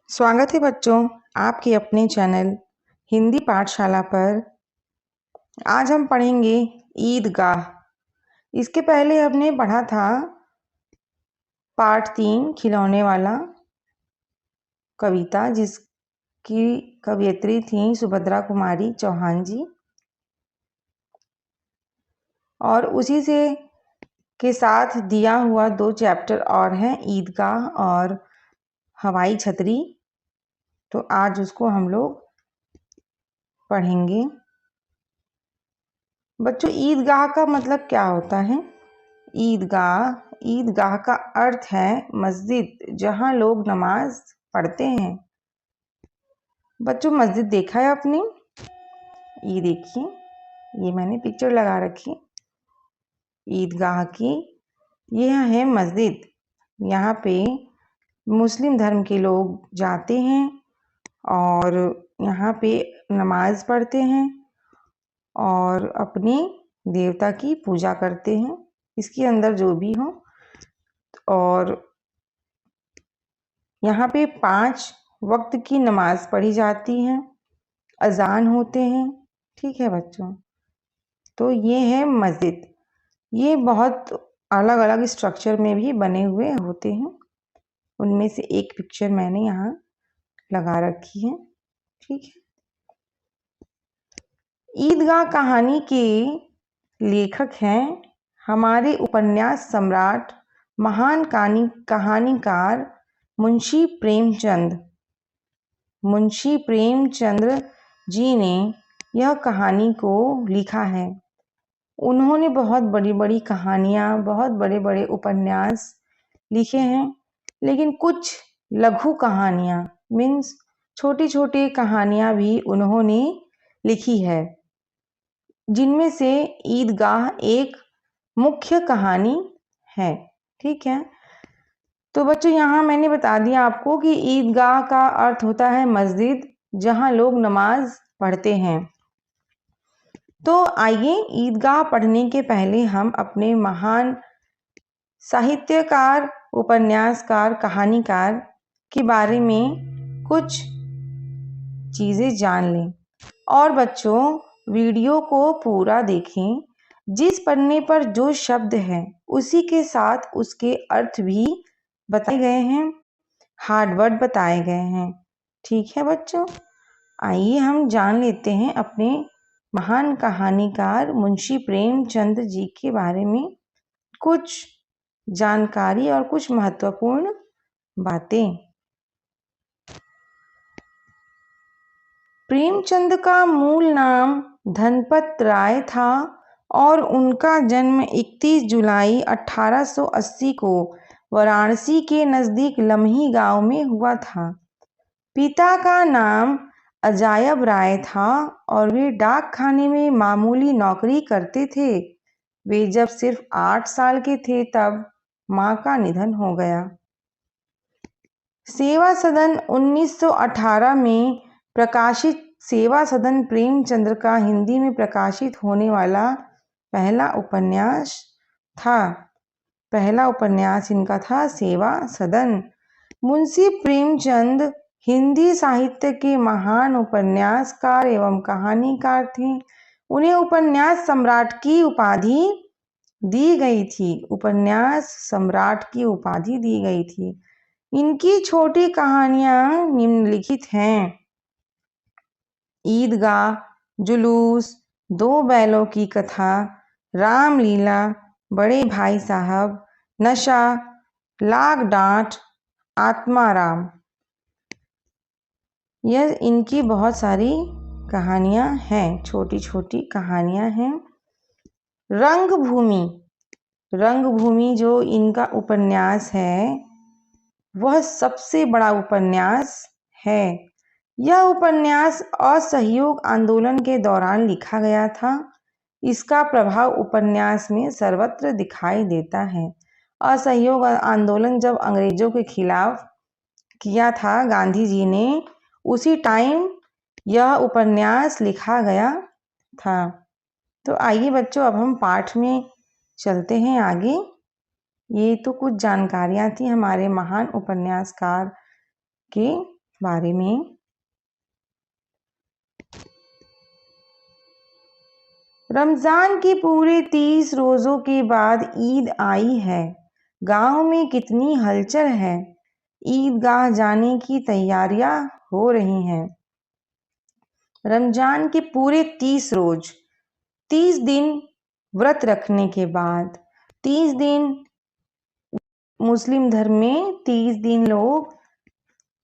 स्वागत है बच्चों आपके अपने चैनल हिंदी पाठशाला पर। आज हम पढ़ेंगे ईदगाह। इसके पहले हमने पढ़ा था पाठ 3 खिलौने वाला कविता, जिसकी कवयित्री थी सुभद्रा कुमारी चौहान जी। और उसी से के साथ दिया हुआ 2 चैप्टर और हैं, ईदगाह और हवाई छतरी। तो आज उसको हम लोग पढ़ेंगे। बच्चों, ईदगाह का मतलब क्या होता है? ईदगाह का अर्थ है मस्जिद जहां लोग नमाज पढ़ते हैं। बच्चों, मस्जिद देखा है आपने? ये देखिए, ये मैंने पिक्चर लगा रखी ईदगाह की। यह है मस्जिद। यहाँ पे मुस्लिम धर्म के लोग जाते हैं और यहाँ पे नमाज पढ़ते हैं और अपने देवता की पूजा करते हैं, इसके अंदर जो भी हो। और यहाँ पे 5 वक्त की नमाज पढ़ी जाती है, अजान होते हैं। ठीक है बच्चों, तो ये है मस्जिद। ये बहुत अलग अलग स्ट्रक्चर में भी बने हुए होते हैं, उनमें से एक पिक्चर मैंने यहाँ लगा रखी है। ठीक है। ईदगाह कहानी के लेखक हैं हमारे उपन्यास सम्राट, महान कहानीकार मुंशी प्रेमचंद। मुंशी प्रेमचंद्र जी ने यह कहानी को लिखा है। उन्होंने बहुत बड़ी बड़ी कहानियाँ, बहुत बड़े बड़े उपन्यास लिखे हैं, लेकिन कुछ लघु कहानियाँ मीन्स छोटी छोटी कहानियाँ भी उन्होंने लिखी है, जिनमें से ईदगाह एक मुख्य कहानी है। ठीक है। तो बच्चों, यहाँ मैंने बता दिया आपको कि ईदगाह का अर्थ होता है मस्जिद जहाँ लोग नमाज पढ़ते हैं। तो आइए, ईदगाह पढ़ने के पहले हम अपने महान साहित्यकार, उपन्यासकार, कहानीकार के बारे में कुछ चीज़ें जान लें। और बच्चों, वीडियो को पूरा देखें। जिस पन्ने पर जो शब्द है उसी के साथ उसके अर्थ भी बताए गए हैं, हार्ड वर्ड बताए गए हैं। ठीक है बच्चों, आइए हम जान लेते हैं अपने महान कहानीकार मुंशी प्रेमचंद जी के बारे में कुछ जानकारी और कुछ महत्वपूर्ण बातें। प्रेमचंद का मूल नाम धनपत राय था और उनका जन्म 31 जुलाई 1880 को वाराणसी के नज़दीक लम्ही गांव में हुआ था। पिता का नाम अजायब राय था और वे डाक खाने में मामूली नौकरी करते थे। वे जब सिर्फ 8 साल के थे तब मां का निधन हो गया। सेवा सदन 1918 में प्रकाशित सेवा सदन प्रेमचंद्र का हिंदी में प्रकाशित होने वाला पहला उपन्यास था। पहला उपन्यास इनका था सेवा सदन। मुंशी प्रेमचंद हिंदी साहित्य के महान उपन्यासकार एवं कहानीकार थे। उन्हें उपन्यास सम्राट की उपाधि दी गई थी। उपन्यास सम्राट की उपाधि दी गई थी। इनकी छोटी कहानियां निम्नलिखित हैं: ईदगाह, जुलूस, 2 बैलों की कथा, रामलीला, बड़े भाई साहब, नशा, लाग डांट, आत्माराम। यह इनकी बहुत सारी कहानियां हैं, छोटी छोटी कहानियां हैं। रंगभूमि, रंगभूमि जो इनका उपन्यास है वह सबसे बड़ा उपन्यास है। यह उपन्यास असहयोग आंदोलन के दौरान लिखा गया था। इसका प्रभाव उपन्यास में सर्वत्र दिखाई देता है। असहयोग आंदोलन जब अंग्रेजों के खिलाफ किया था गांधी जी ने, उसी टाइम यह उपन्यास लिखा गया था। तो आइए बच्चों, अब हम पाठ में चलते हैं आगे। ये तो कुछ जानकारियां थी हमारे महान उपन्यासकार की। बारे में। रमज़ान के पूरे 30 रोज़ों के बाद ईद आई है। गांव में कितनी हलचल है। ईदगाह जाने की तैयारियां हो रही हैं। रमज़ान के पूरे 30 रोज़, 30 दिन व्रत रखने के बाद, 30 दिन मुस्लिम धर्म में 30 दिन लोग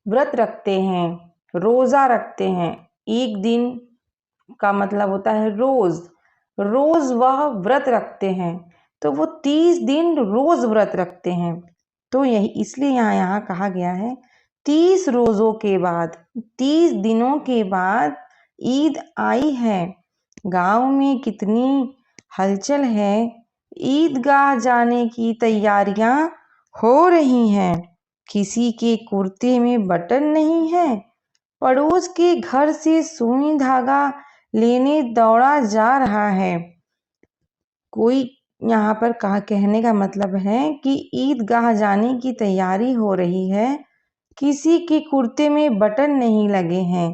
व्रत रखते हैं, रोज़ा रखते हैं। एक दिन का मतलब होता है रोज़, रोज़ वह व्रत रखते हैं, तो वो 30 दिन रोज़ व्रत रखते हैं। तो यही इसलिए यहाँ कहा गया है 30 रोज़ों के बाद, 30 दिनों के बाद ईद आई है। गांव में कितनी हलचल है। ईदगाह जाने की तैयारियां हो रही हैं। किसी के कुर्ते में बटन नहीं है। पड़ोस के घर से सुई धागा लेने दौड़ा जा रहा है। कोई यहाँ पर कहने का मतलब है कि ईदगाह जाने की तैयारी हो रही है। किसी के कुर्ते में बटन नहीं लगे हैं।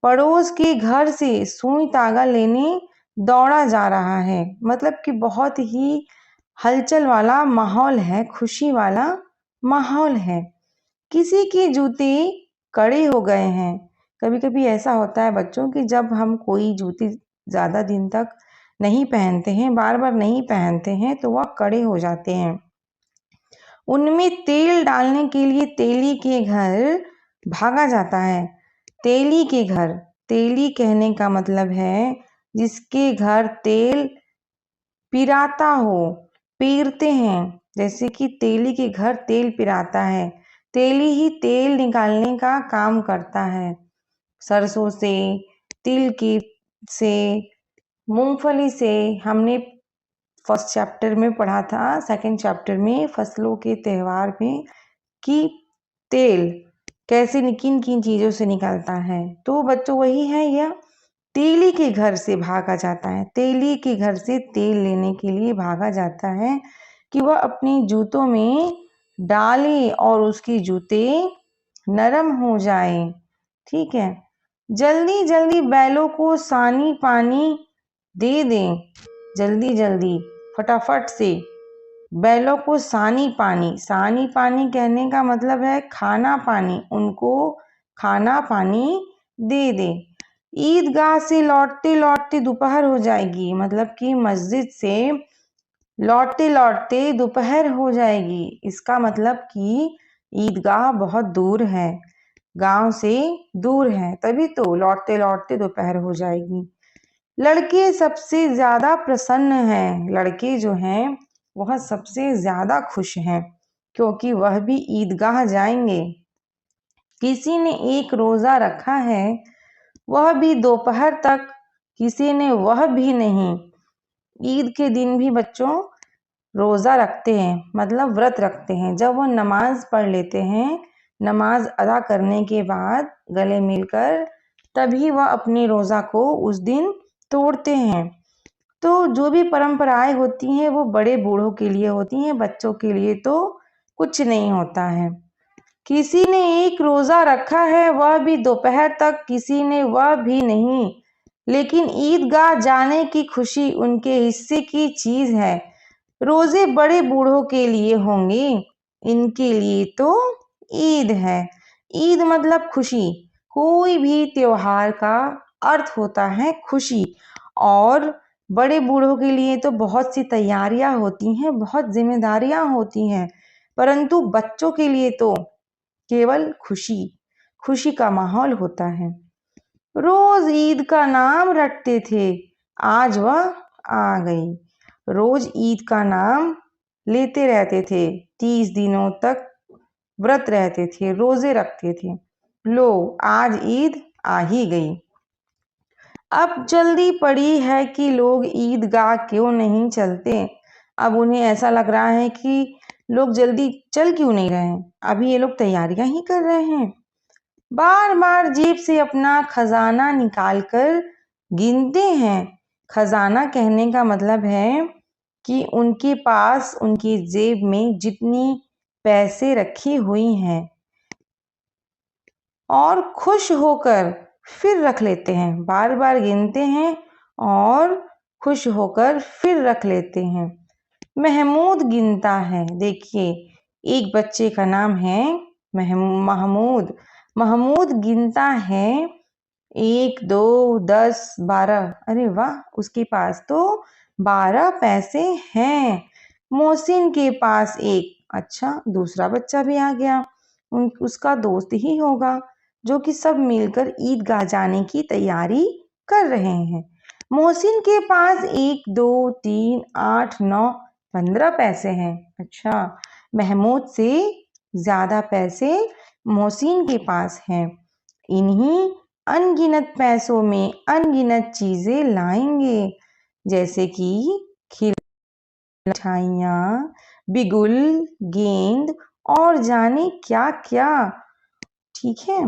पड़ोस के घर से सुई धागा लेने दौड़ा जा रहा है। मतलब कि बहुत ही हलचल वाला माहौल है, खुशी वाला माहौल है। किसी के जूते कड़े हो गए हैं। कभी कभी ऐसा होता है बच्चों कि जब हम कोई जूती ज़्यादा दिन तक नहीं पहनते हैं, बार बार नहीं पहनते हैं, तो वह कड़े हो जाते हैं। उनमें तेल डालने के लिए तेली के घर भागा जाता है। तेली के घर, तेली कहने का मतलब है जिसके घर तेल पिराता हो, पीरते हैं। जैसे कि तेली के घर तेल पिराता है, तेली ही तेल निकालने का काम करता है। सरसों से, तिल की से, मूंगफली से। हमने फर्स्ट चैप्टर में पढ़ा था, सेकंड चैप्टर में फसलों के त्यौहार में, कि तेल कैसे किन किन चीज़ों से निकलता है। तो बच्चों वही है, यह तेली के घर से भागा जाता है। तेली के घर से तेल लेने के लिए भागा जाता है कि वह अपने जूतों में डाले और उसके जूते नरम हो जाए। ठीक है। जल्दी जल्दी बैलों को सानी पानी दे दें। जल्दी जल्दी फटाफट से बैलों को सानी पानी कहने का मतलब है खाना पानी। उनको खाना पानी दे दें। ईदगाह से लौटते लौटते दोपहर हो जाएगी। मतलब कि मस्जिद से लौटते लौटते दोपहर हो जाएगी। इसका मतलब कि ईदगाह बहुत दूर है, गांव से दूर है, तभी तो लौटते लौटते दोपहर हो जाएगी। लड़के सबसे ज्यादा प्रसन्न हैं। लड़के जो हैं वह सबसे ज्यादा खुश हैं क्योंकि वह भी ईदगाह जाएंगे। किसी ने एक रोजा रखा है, वह भी दोपहर तक, किसी ने वह भी नहीं। ईद के दिन भी बच्चों रोजा रखते हैं, मतलब व्रत रखते हैं। जब वो नमाज पढ़ लेते हैं, नमाज अदा करने के बाद गले मिलकर, तभी वह अपने रोजा को उस दिन तोड़ते हैं। तो जो भी परंपराएं होती हैं वो बड़े बूढ़ों के लिए होती हैं, बच्चों के लिए तो कुछ नहीं होता है। किसी ने एक रोजा रखा है, वह भी दोपहर तक, किसी ने वह भी नहीं। लेकिन ईदगाह जाने की खुशी उनके हिस्से की चीज है। रोजे बड़े बूढ़ों के लिए होंगे, इनके लिए तो ईद है। ईद मतलब खुशी। कोई भी त्योहार का अर्थ होता है खुशी। और बड़े बूढ़ों के लिए तो बहुत सी तैयारियां होती हैं, बहुत जिम्मेदारियां होती हैं, परंतु बच्चों के लिए तो केवल खुशी, खुशी का माहौल होता है। रोज ईद का नाम रटते थे, आज वह आ गई। रोज ईद का नाम लेते रहते थे, 30 दिनों तक व्रत रहते थे, रोजे रखते थे। लो आज ईद आ ही गई। अब जल्दी पड़ी है कि लोग ईदगाह क्यों नहीं चलते। अब उन्हें ऐसा लग रहा है कि लोग जल्दी चल क्यों नहीं रहे हैं, अभी ये लोग तैयारियां ही कर रहे हैं। बार बार जेब से अपना खजाना निकाल कर गिनते हैं। खजाना कहने का मतलब है कि उनके पास, उनकी जेब में जितनी पैसे रखी हुई हैं, और खुश होकर फिर रख लेते हैं। बार बार गिनते हैं और खुश होकर फिर रख लेते हैं। महमूद गिनता है। देखिए, एक बच्चे का नाम है महमूद। महमूद गिनता है 1, 2, 10, 12। अरे वाह, उसके पास तो 12 पैसे हैं। मोहसिन के पास एक। अच्छा, दूसरा बच्चा भी आ गया। उसका दोस्त ही होगा, जो कि सब मिलकर ईदगाह जाने की तैयारी कर रहे हैं। मोहसिन के पास 1, 2, 3, 8, 9, 15 पैसे हैं। अच्छा, महमूद से ज्यादा पैसे मोहसिन के पास हैं। इन्हीं अनगिनत पैसों में अनगिनत चीजें लाएंगे, जैसे कि मिठाइयाँ, बिगुल, गेंद और जाने क्या क्या। ठीक है,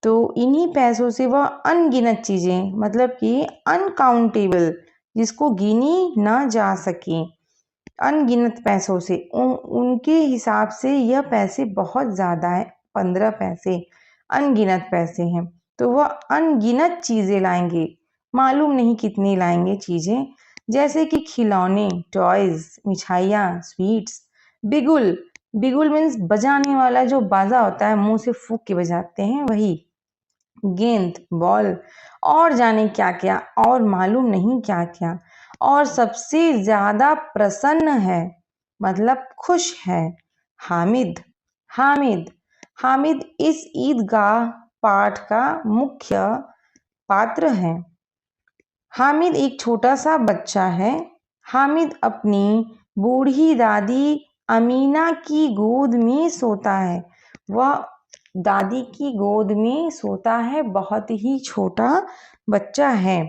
तो इन्हीं पैसों से वह अनगिनत चीजें, मतलब कि अनकाउंटेबल, जिसको गिनी ना जा सके, अनगिनत पैसों से उनके हिसाब से यह पैसे बहुत ज्यादा है। 15 पैसे अनगिनत पैसे हैं, तो वह अनगिनत चीजें लाएंगे। मालूम नहीं कितनी लाएंगे चीजें, जैसे कि खिलौने, टॉयज, मिठाइयाँ, स्वीट्स। बिगुल, बिगुल मीन्स बजाने वाला जो बाजा होता है, मुंह से फूंक के बजाते हैं, वही। गेंद, बॉल, और जाने क्या क्या, और मालूम नहीं क्या क्या। और सबसे ज्यादा प्रसन्न है, मतलब खुश है, हामिद। हामिद हामिद इस ईदगाह पाठ का मुख्य पात्र है। हामिद एक छोटा सा बच्चा है। हामिद अपनी बूढ़ी दादी अमीना की गोद में सोता है। वह दादी की गोद में सोता है, बहुत ही छोटा बच्चा है।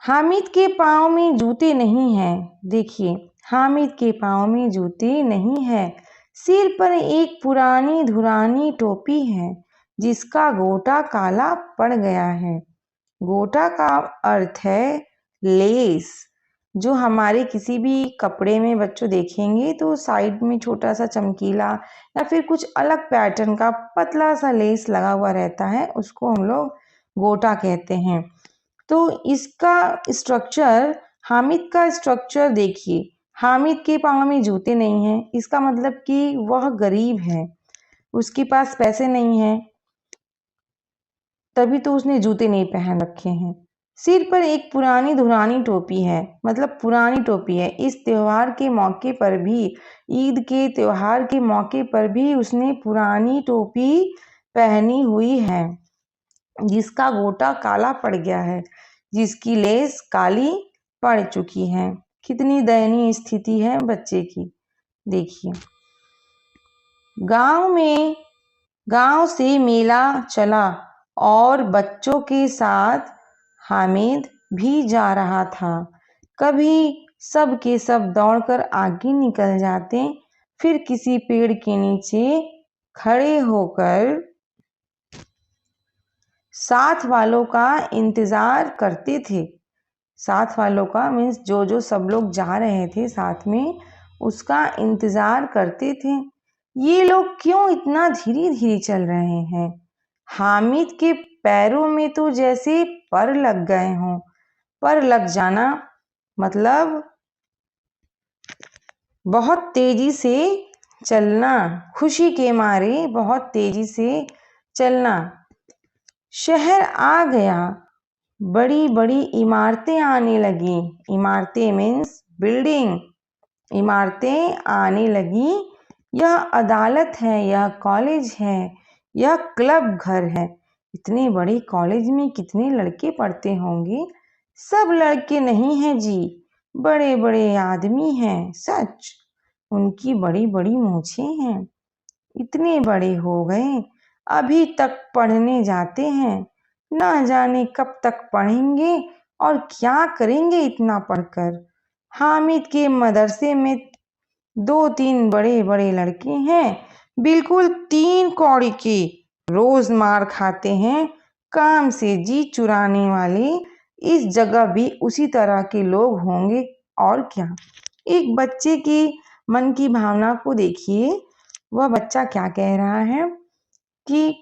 हामिद के पाँव में जूते नहीं हैं। देखिए, हामिद के पाँव में जूते नहीं है। सिर पर एक पुरानी धुरानी टोपी है, जिसका गोटा काला पड़ गया है। गोटा का अर्थ है लेस, जो हमारे किसी भी कपड़े में बच्चों देखेंगे तो साइड में छोटा सा चमकीला या फिर कुछ अलग पैटर्न का पतला सा लेस लगा हुआ रहता है, उसको हम लोग गोटा कहते हैं। तो इसका स्ट्रक्चर, हामिद का स्ट्रक्चर देखिए, हामिद के पाँव में जूते नहीं हैं, इसका मतलब कि वह गरीब है, उसके पास पैसे नहीं हैं, तभी तो उसने जूते नहीं पहन रखे हैं। सिर पर एक पुरानी धुरानी टोपी है, मतलब पुरानी टोपी है। इस त्योहार के मौके पर भी, ईद के त्योहार के मौके पर भी उसने पुरानी टोपी पहनी हुई है, जिसका गोटा काला पड़ गया है, जिसकी लेस काली पड़ चुकी है। कितनी दयनीय स्थिति है बच्चे की। देखिए, गांव से मेला चला और बच्चों के साथ हामिद भी जा रहा था। कभी सब के सब दौड़कर आगे निकल जाते, फिर किसी पेड़ के नीचे खड़े होकर साथ वालों का इंतजार करते थे। साथ वालों का मीन्स जो सब लोग जा रहे थे साथ में, उसका इंतजार करते थे। ये लोग क्यों इतना धीरे धीरे चल रहे हैं? हामिद के पैरों में तो जैसे पर लग गए हों। पर लग जाना मतलब बहुत तेजी से चलना, खुशी के मारे बहुत तेजी से चलना। शहर आ गया, बड़ी बड़ी इमारतें आने लगी। इमारतें मीन्स बिल्डिंग। इमारतें आने लगी। यह अदालत है, यह कॉलेज है, यह क्लब घर है। इतने बड़े कॉलेज में कितने लड़के पढ़ते होंगे? सब लड़के नहीं हैं जी, बड़े बड़े आदमी हैं। सच, उनकी बड़ी बड़ी मूछें हैं। इतने बड़े हो गए, अभी तक पढ़ने जाते हैं। ना जाने कब तक पढ़ेंगे और क्या करेंगे इतना पढ़कर। हामिद के मदरसे में 2-3 बड़े बड़े लड़के हैं, बिल्कुल 3 कौड़ी के, रोज मार खाते हैं, काम से जी चुराने वाले। इस जगह भी उसी तरह के लोग होंगे, और क्या। एक बच्चे की मन की भावना को देखिए, वह बच्चा क्या कह रहा है। कि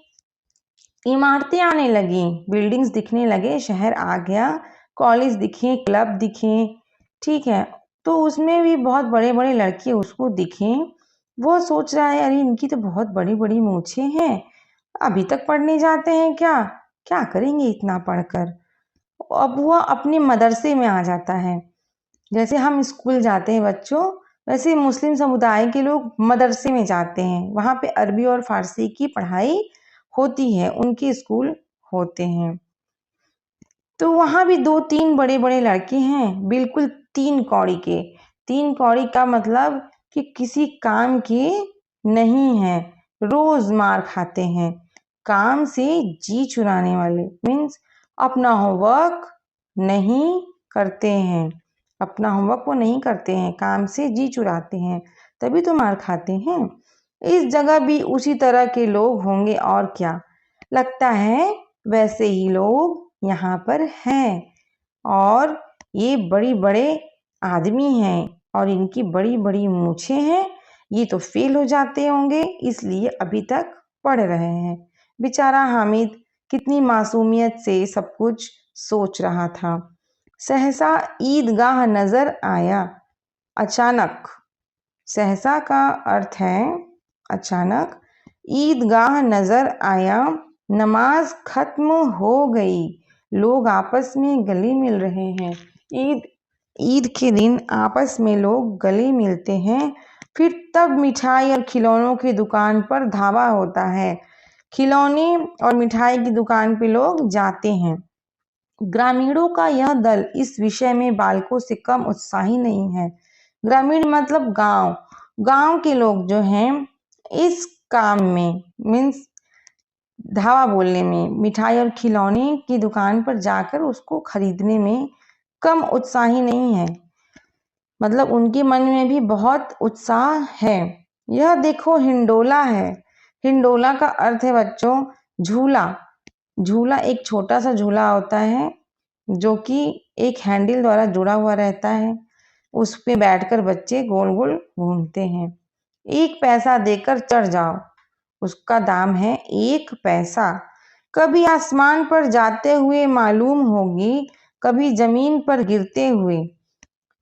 इमारतें आने लगी, बिल्डिंग्स दिखने लगे, शहर आ गया, कॉलेज दिखे, क्लब दिखे, ठीक है। तो उसमें भी बहुत बड़े बड़े लड़के उसको दिखे। वो सोच रहा है अरे इनकी तो बहुत बड़ी बड़ी मूछें हैं, अभी तक पढ़ने जाते हैं क्या, क्या करेंगे इतना पढ़कर। अब वह अपने मदरसे में आ जाता है। जैसे हम स्कूल जाते हैं बच्चों, वैसे मुस्लिम समुदाय के लोग मदरसे में जाते हैं, वहाँ पे अरबी और फारसी की पढ़ाई होती है, उनके स्कूल होते हैं। तो वहाँ भी दो तीन बड़े बड़े लड़के हैं, बिल्कुल तीन कौड़ी के। तीन कौड़ी का मतलब कि किसी काम के नहीं है, रोज मार खाते हैं, काम से जी चुराने वाले, मीन्स अपना होमवर्क नहीं करते हैं, अपना होमवर्क वो नहीं करते हैं, काम से जी चुराते हैं, तभी तो मार खाते हैं। इस जगह भी उसी तरह के लोग होंगे और क्या, लगता है वैसे ही लोग यहाँ पर हैं। और ये बड़ी बड़े आदमी हैं और इनकी बड़ी बड़ी मूछें हैं, ये तो फेल हो जाते होंगे इसलिए अभी तक पढ़ रहे हैं। बेचारा हामिद कितनी मासूमियत से सब कुछ सोच रहा था। सहसा ईदगाह नजर आया। अचानक, सहसा का अर्थ है अचानक, ईदगाह नजर आया, नमाज खत्म हो गई, लोग आपस में गले मिल रहे हैं। ईद के दिन आपस में लोग गले मिलते हैं। फिर तब मिठाई और खिलौनों की दुकान पर धावा होता है, खिलौने और मिठाई की दुकान पे लोग जाते हैं। ग्रामीणों का यह दल इस विषय में बालकों से कम उत्साही नहीं है। ग्रामीण मतलब गांव, गांव के लोग जो हैं इस काम में, मीन्स धावा बोलने में, मिठाई और खिलौने की दुकान पर जाकर उसको खरीदने में कम उत्साही नहीं है, मतलब उनके मन में भी बहुत उत्साह है। यह देखो हिंडोला है। हिंडोला का अर्थ है बच्चों झूला। झूला एक छोटा सा झूला होता है जो कि एक हैंडल द्वारा जुड़ा हुआ रहता है, उस पे बैठकर बच्चे गोल गोल घूमते हैं। 1 पैसा देकर चढ़ जाओ, उसका दाम है 1 पैसा। कभी आसमान पर जाते हुए मालूम होगी, कभी जमीन पर गिरते हुए।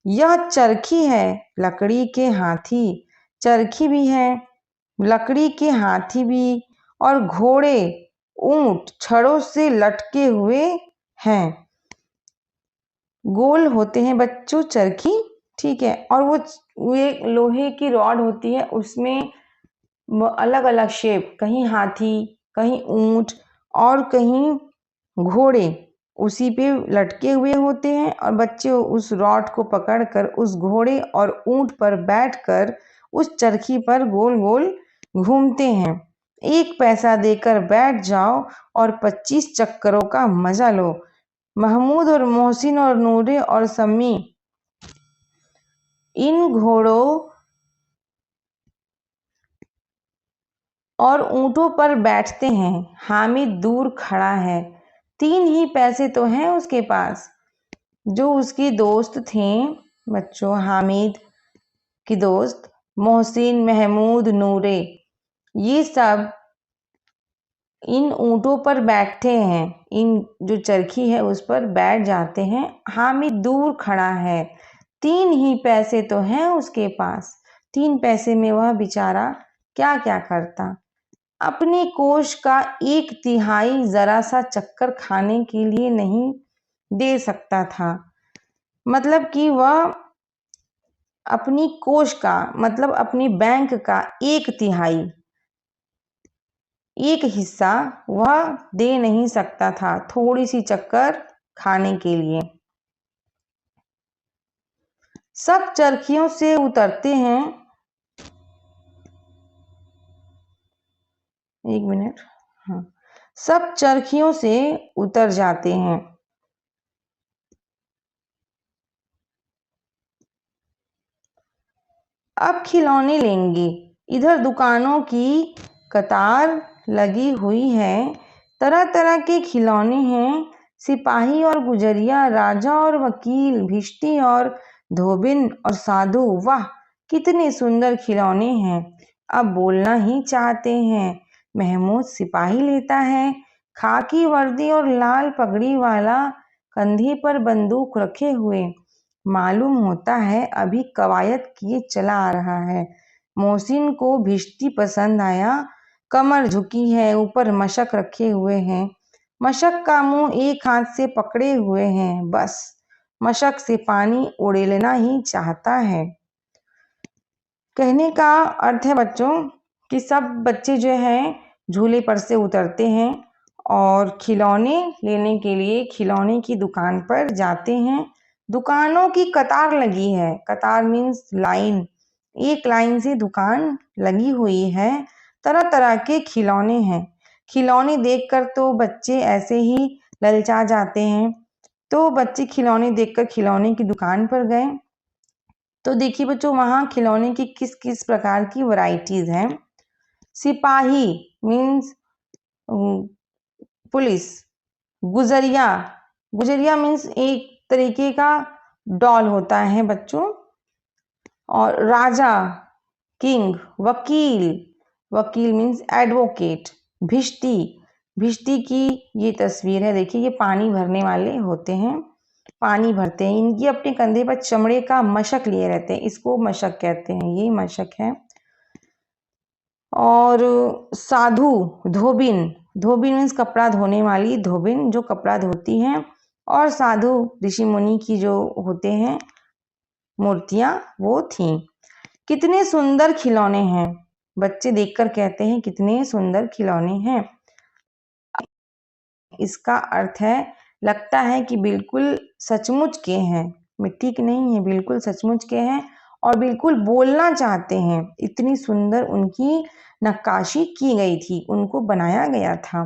यह चरखी है, लकड़ी के हाथी। चरखी भी है, लकड़ी के हाथी भी, और घोड़े ऊंट छड़ों से लटके हुए हैं। गोल होते हैं बच्चों चरखी, ठीक है। और वो एक लोहे की रॉड होती है, उसमें अलग अलग शेप, कहीं हाथी, कहीं ऊंट और कहीं घोड़े उसी पे लटके हुए होते हैं, और बच्चे उस रॉड को पकड़कर उस घोड़े और ऊंट पर बैठकर उस चरखी पर गोल गोल घूमते हैं। 1 पैसा देकर बैठ जाओ और 25 चक्करों का मजा लो। महमूद और मोहसिन और नूरे और सम्मी इन घोड़ों और ऊंटों पर बैठते हैं। हामिद दूर खड़ा है, 3 ही पैसे तो हैं उसके पास। जो उसके दोस्त थे बच्चों, हामिद की दोस्त मोहसिन, महमूद, नूरे, ये सब इन ऊंटों पर बैठते हैं, इन जो चरखी है उस पर बैठ जाते हैं। हामिद दूर खड़ा है, 3 ही पैसे तो हैं उसके पास। 3 पैसे में वह बेचारा क्या क्या करता। अपने कोष का 1/3 जरा सा चक्कर खाने के लिए नहीं दे सकता था। मतलब कि वह अपनी कोष का मतलब अपनी बैंक का 1/3, एक हिस्सा वह दे नहीं सकता था थोड़ी सी चक्कर खाने के लिए। सब चरखियों से उतरते हैं। 1 मिनट, हाँ, सब चरखियों से उतर जाते हैं। अब खिलौने लेंगे। इधर दुकानों की कतार लगी हुई है, तरह तरह के खिलौने हैं। सिपाही और गुजरिया, राजा और वकील, भिश्ती और धोबिन और साधु, वाह कितने सुंदर खिलौने हैं। अब बोलना ही चाहते हैं। महमूद सिपाही लेता है, खाकी वर्दी और लाल पगड़ी वाला, कंधे पर बंदूक रखे हुए, मालूम होता है अभी कवायद किए चला आ रहा है। मोहसिन को भिश्ती पसंद आया, कमर झुकी है, ऊपर मशक रखे हुए हैं, मशक का मुंह एक हाथ से पकड़े हुए हैं, बस मशक से पानी उड़ेलना ही चाहता है। कहने का अर्थ है बच्चों कि सब बच्चे जो हैं झूले पर से उतरते हैं और खिलौने लेने के लिए खिलौने की दुकान पर जाते हैं। दुकानों की कतार लगी है, कतार मीन्स लाइन, एक लाइन से दुकान लगी हुई है, तरह तरह के खिलौने हैं। खिलौने देखकर तो बच्चे ऐसे ही ललचा जाते हैं। तो बच्चे खिलौने देखकर खिलौने की दुकान पर गए। तो देखिए बच्चों वहाँ खिलौने की किस किस प्रकार की वैरायटीज हैं। सिपाही मीन्स पुलिस, गुजरिया, गुजरिया मीन्स एक तरीके का डॉल होता है बच्चों, और राजा किंग, वकील, वकील मीन्स एडवोकेट, भिश्ती, भिश्ती की ये तस्वीर है, देखिए ये पानी भरने वाले होते हैं, पानी भरते हैं, इनकी अपने कंधे पर चमड़े का मशक लिए रहते हैं, इसको मशक कहते हैं, ये मशक है। और साधु, धोबिन, धोबिन मीन्स कपड़ा धोने वाली, धोबिन जो कपड़ा धोती हैं, और साधु ऋषि मुनि की जो होते हैं मूर्तियां वो थीं। कितने सुंदर खिलौने हैं, बच्चे देखकर कहते हैं कितने सुंदर खिलौने हैं। इसका अर्थ है लगता है कि बिल्कुल सचमुच के हैं, मिट्टी के नहीं है, बिल्कुल सचमुच के हैं और बिल्कुल बोलना चाहते हैं, इतनी सुंदर उनकी नक्काशी की गई थी, उनको बनाया गया था।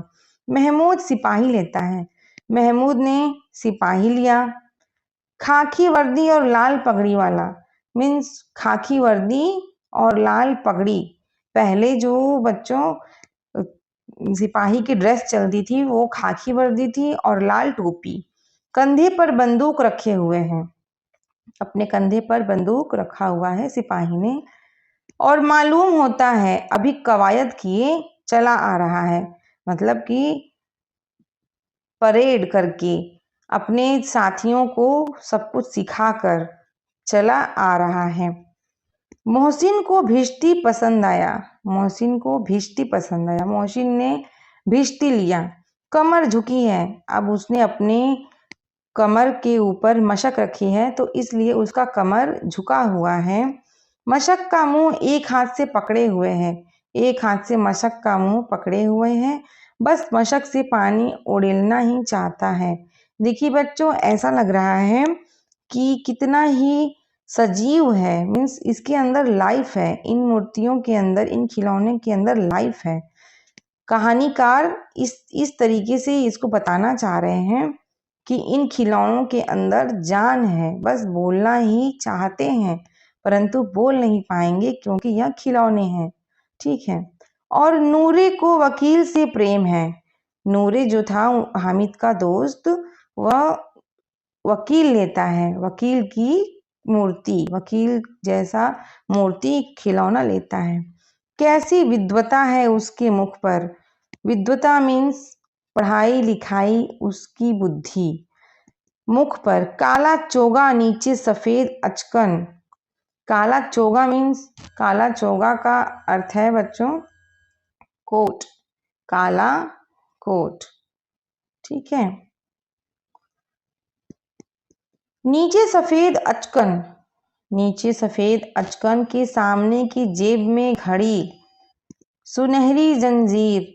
महमूद सिपाही लेता है, महमूद ने सिपाही लिया, खाकी वर्दी और लाल पगड़ी वाला मीन्स खाकी वर्दी और लाल पगड़ी। पहले जो बच्चों सिपाही की ड्रेस चलती थी वो खाकी वर्दी थी और लाल टोपी, कंधे पर बंदूक रखे हुए हैं, अपने कंधे पर बंदूक रखा हुआ है सिपाही ने, और मालूम होता है अभी कवायद किए चला आ रहा है, मतलब कि परेड करके अपने साथियों को सब कुछ सिखाकर चला आ रहा है। मोहसिन को भिश्ती पसंद आया, मोहसिन को भिश्ती पसंद आया, मोहसिन ने भिश्ती लिया, कमर झुकी है, अब उसने अपने कमर के ऊपर मशक रखी है तो इसलिए उसका कमर झुका हुआ है। मशक का मुंह एक हाथ से पकड़े हुए है, एक हाथ से मशक का मुंह पकड़े हुए हैं, बस मशक से पानी उड़ेलना ही चाहता है। देखिए बच्चों ऐसा लग रहा है कि कितना ही सजीव है, मीन्स इसके अंदर लाइफ है, इन मूर्तियों के अंदर, इन खिलौने के अंदर लाइफ है। कहानीकार इस तरीके से इसको बताना चाह रहे हैं कि इन खिलौनों के अंदर जान है, बस बोलना ही चाहते हैं परंतु बोल नहीं पाएंगे क्योंकि यह खिलौने हैं, ठीक है। और नूरे को वकील से प्रेम है, नूरे जो था हामिद का दोस्त वह वकील लेता है, वकील की मूर्ति, वकील जैसा मूर्ति खिलौना लेता है। कैसी विद्वता है उसके मुख पर, विद्वता मीन्स पढ़ाई लिखाई, उसकी बुद्धि, मुख पर काला चोगा नीचे सफेद अचकन, काला चोगा मीन्स, काला चोगा का अर्थ है बच्चों कोट, काला कोट, ठीक है। नीचे सफेद अचकन, नीचे सफेद अचकन के सामने की जेब में घड़ी, सुनहरी जंजीर,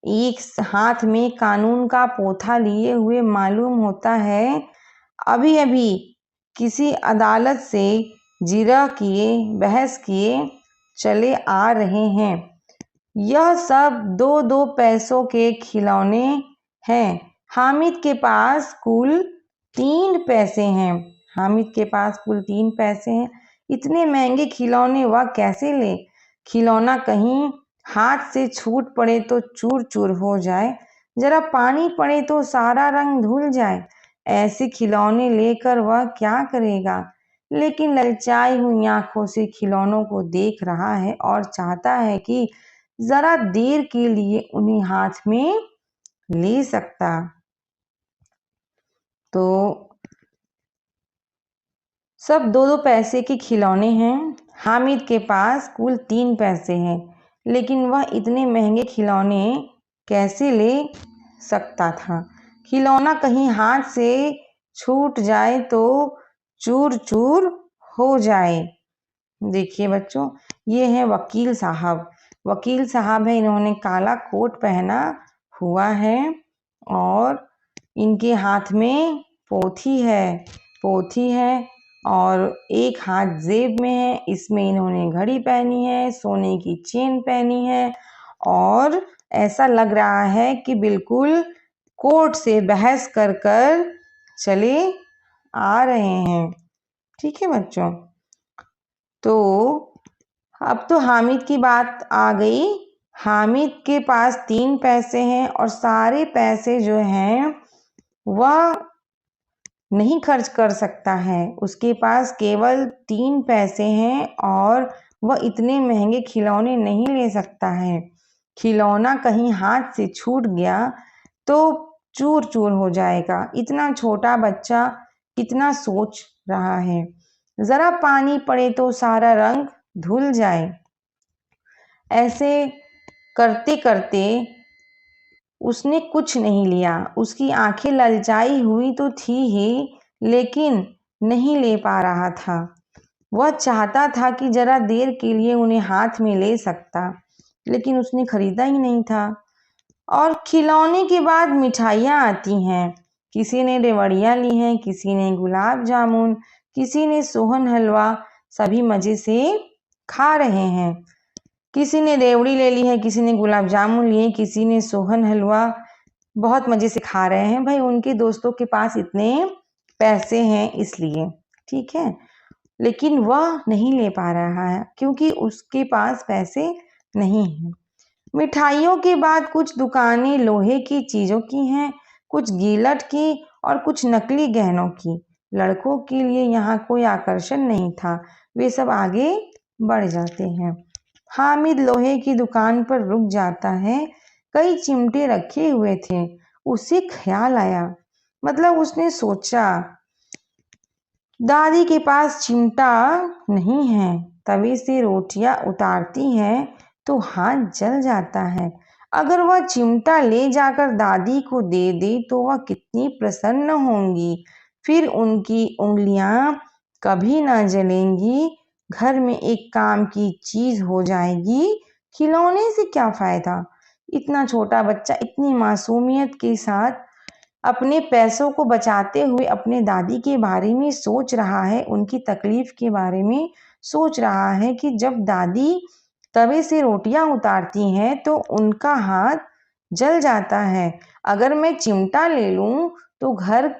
एक हाथ में कानून का पोथा लिए हुए मालूम होता है अभी अभी किसी अदालत से जिरह किए, बहस किए चले आ रहे हैं। यह सब दो दो पैसों के खिलौने हैं, हामिद के पास कुल 3 पैसे हैं, हामिद के पास कुल 3 पैसे हैं, इतने महंगे खिलौने वह कैसे ले, खिलौना कहीं हाथ से छूट पड़े तो चूर चूर हो जाए, जरा पानी पड़े तो सारा रंग धुल जाए, ऐसे खिलौने लेकर वह क्या करेगा। लेकिन ललचाई हुई आंखों से खिलौनों को देख रहा है और चाहता है कि जरा देर के लिए उन्हें हाथ में ले सकता। तो सब 2-2 पैसे के खिलौने हैं। हामिद के पास कुल 3 पैसे हैं, लेकिन वह इतने महंगे खिलौने कैसे ले सकता था। खिलौना कहीं हाथ से छूट जाए तो चूर चूर हो जाए। देखिए बच्चों, ये है वकील साहब। वकील साहब है, इन्होंने काला कोट पहना हुआ है और इनके हाथ में पोथी है और एक हाथ जेब में है। इसमें इन्होंने घड़ी पहनी है, सोने की चेन पहनी है और ऐसा लग रहा है कि बिल्कुल कोर्ट से बहस कर कर चले आ रहे हैं। ठीक है बच्चों, तो अब तो हामिद की बात आ गई। हामिद के पास 3 पैसे हैं और सारे पैसे जो हैं वह नहीं खर्च कर सकता है। उसके पास केवल 3 पैसे हैं और वह इतने महंगे खिलौने नहीं ले सकता है। खिलौना कहीं हाथ से छूट गया तो चूर चूर हो जाएगा। इतना छोटा बच्चा कितना सोच रहा है। जरा पानी पड़े तो सारा रंग धुल जाए। ऐसे करते करते उसने कुछ नहीं लिया। उसकी आंखें ललचाई हुई तो थी ही, लेकिन नहीं ले पा रहा था। वह चाहता था कि जरा देर के लिए उन्हें हाथ में ले सकता, लेकिन उसने खरीदा ही नहीं था। और खिलौने के बाद मिठाइयाँ आती हैं। किसी ने रेवड़ियाँ ली हैं, किसी ने गुलाब जामुन, किसी ने सोहन हलवा। सभी मज़े से खा रहे हैं। किसी ने रेवड़ी ले ली है, किसी ने गुलाब जामुन लिए, किसी ने सोहन हलवा। बहुत मज़े से खा रहे हैं भाई, उनके दोस्तों के पास इतने पैसे हैं इसलिए। ठीक है, लेकिन वह नहीं ले पा रहा है क्योंकि उसके पास पैसे नहीं हैं। मिठाइयों के बाद कुछ दुकानें लोहे की चीज़ों की हैं, कुछ गिलट की और कुछ नकली गहनों की। लड़कों के लिए यहाँ कोई आकर्षण नहीं था, वे सब आगे बढ़ जाते हैं। हामिद लोहे की दुकान पर रुक जाता है। कई चिमटे रखे हुए थे। उसे ख्याल आया, मतलब उसने सोचा, दादी के पास चिमटा नहीं है। तवे से रोटियां उतारती है तो हाथ जल जाता है। अगर वह चिमटा ले जाकर दादी को दे दे तो वह कितनी प्रसन्न होंगी। फिर उनकी उंगलियां कभी ना जलेंगी। घर में एक काम की चीज हो जाएगी। खिलौने से क्या फायदा। इतना छोटा बच्चा इतनी मासूमियत के साथ अपने पैसों को बचाते हुए अपने दादी के बारे में सोच रहा है, उनकी तकलीफ के बारे में सोच रहा है कि जब दादी तवे से रोटियां उतारती हैं तो उनका हाथ जल जाता है। अगर मैं चिमटा ले लूं तो घर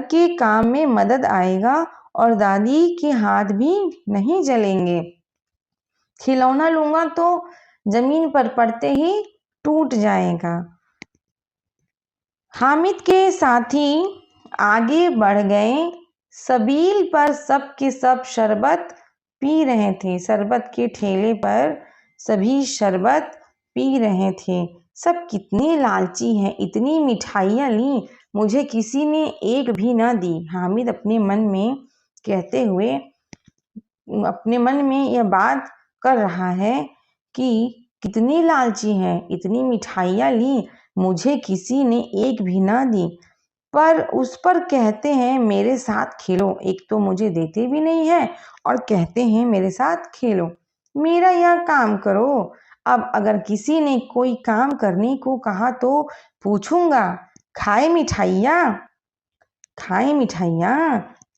के काम में मदद आएगा और दादी के हाथ भी नहीं जलेंगे। खिलौना लूंगा तो जमीन पर पड़ते ही टूट जाएगा। हामिद के साथी आगे बढ़ गए। सबील पर सब के सब शरबत पी रहे थे। शरबत के ठेले पर सभी शरबत पी रहे थे। सब कितने लालची हैं, इतनी मिठाइयाँ ली, मुझे किसी ने एक भी ना दी। हामिद अपने मन में कहते हुए अपने मन में यह बात कर रहा है कि कितनी लालची हैं, इतनी मिठाइयाँ ली, मुझे किसी ने एक भी ना दी। पर उस पर कहते हैं मेरे साथ खेलो। एक तो मुझे देते भी नहीं है और कहते हैं मेरे साथ खेलो। मेरा यह काम करो। अब अगर किसी ने कोई काम करने को कहा तो पूछूंगा, खाए मिठाइयाँ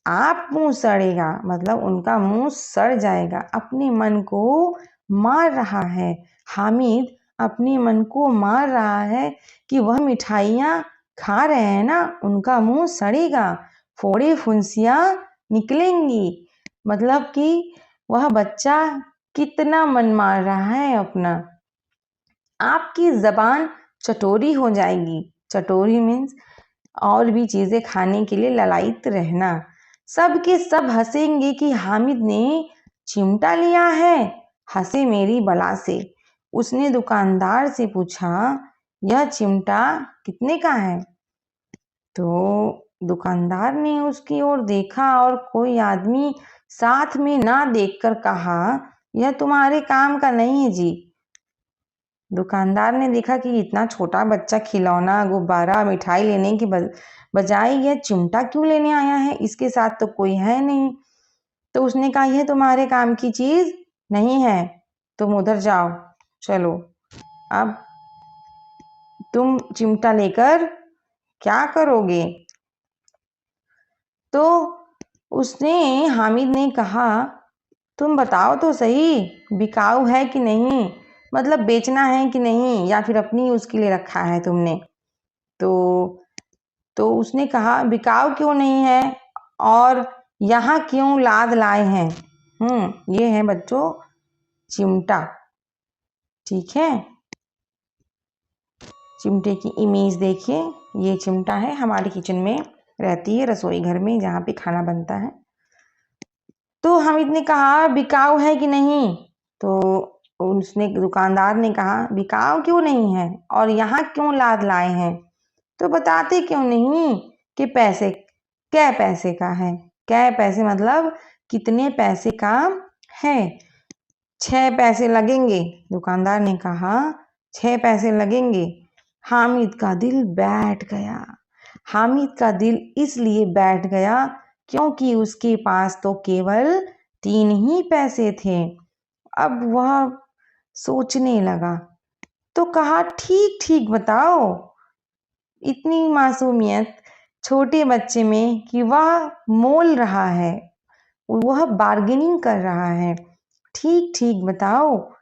आप मुंह सड़ेगा। मतलब उनका मुंह सड़ जाएगा। अपने मन को मार रहा है। हामिद अपने मन को मार रहा है कि वह मिठाइयाँ खा रहे हैं ना, उनका मुंह सड़ेगा, फोड़े फुंसियाँ निकलेंगी। मतलब कि वह बच्चा कितना मन मार रहा है अपना। आपकी जबान चटोरी हो जाएगी। चटोरी मीन्स और भी चीजें खाने के लिए ललायत रहना। सब के सब हंसेंगे कि हामिद ने चिमटा लिया है हंसे मेरी बला से। उसने दुकानदार से पूछा, यह चिमटा कितने का है? तो दुकानदार ने उसकी ओर देखा और कोई आदमी साथ में ना देखकर कहा, यह तुम्हारे काम का नहीं है जी। दुकानदार ने देखा कि इतना छोटा बच्चा खिलौना, गुब्बारा, मिठाई लेने की बजाय यह चिमटा क्यों लेने आया है, इसके साथ तो कोई है नहीं। तो उसने कहा, यह तुम्हारे काम की चीज नहीं है, तुम उधर जाओ, चलो अब तुम चिमटा लेकर क्या करोगे? तो उसने हामिद ने कहा, तुम बताओ तो सही, बिकाऊ है कि नहीं, मतलब बेचना है कि नहीं, या फिर अपनी उसके लिए रखा है तुमने? तो उसने कहा, बिकाऊ क्यों नहीं है और यहाँ क्यों लाद लाए हैं? ये है बच्चों चिमटा। ठीक है, चिमटे की इमेज देखिए। ये चिमटा है, हमारे किचन में रहती है, रसोई घर में जहाँ पे खाना बनता है। तो हामिद ने कहा, बिकाऊ है कि नहीं? तो उसने दुकानदार ने कहा, बिकाऊ क्यों नहीं है और यहाँ क्यों लाद लाए हैं? तो बताते क्यों नहीं कि पैसे कै पैसे का है? कै पैसे मतलब कितने पैसे का है? 6 पैसे लगेंगे। दुकानदार ने कहा, 6 पैसे लगेंगे। हामिद का दिल बैठ गया। हामिद का दिल इसलिए बैठ गया क्योंकि उसके पास तो केवल 3 ही पैसे थे। अब वह सोचने लगा, तो कहा, ठीक ठीक बताओ। इतनी मासूमियत छोटे बच्चे में कि वह मोल रहा है, वह बार्गेनिंग कर रहा है। ठीक ठीक बताओ,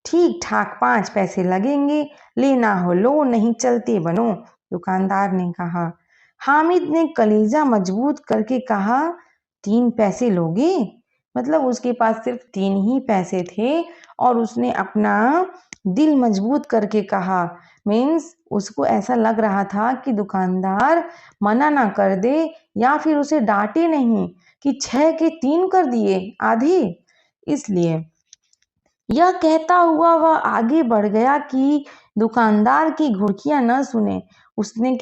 ठीक ठाक 5 पैसे लगेंगे, लेना हो लो, नहीं चलते बनो, दुकानदार ने कहा। हामिद ने कलीजा मजबूत करके कहा, 3 पैसे लोगे? मतलब उसके पास सिर्फ 3 ही पैसे थे और उसने अपना दिल मजबूत करके कहा। मीन्स उसको ऐसा लग रहा था कि दुकानदार मना ना कर दे या फिर उसे डांटे नहीं कि 6 के 3 कर दिए, आधे। इसलिए यह कहता हुआ वह आगे बढ़ गया कि दुकानदार की घुड़कियां न सुने। उसने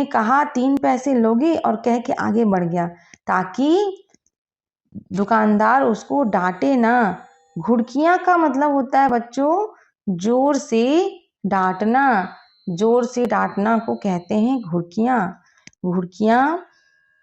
कहा, 3 पैसे लोगे, और कह के आगे बढ़ गया ताकि दुकानदार उसको डांटे ना। घुड़कियां का मतलब होता है बच्चों जोर से डांटना। जोर से डांटना को कहते हैं घुड़कियां। घुड़कियां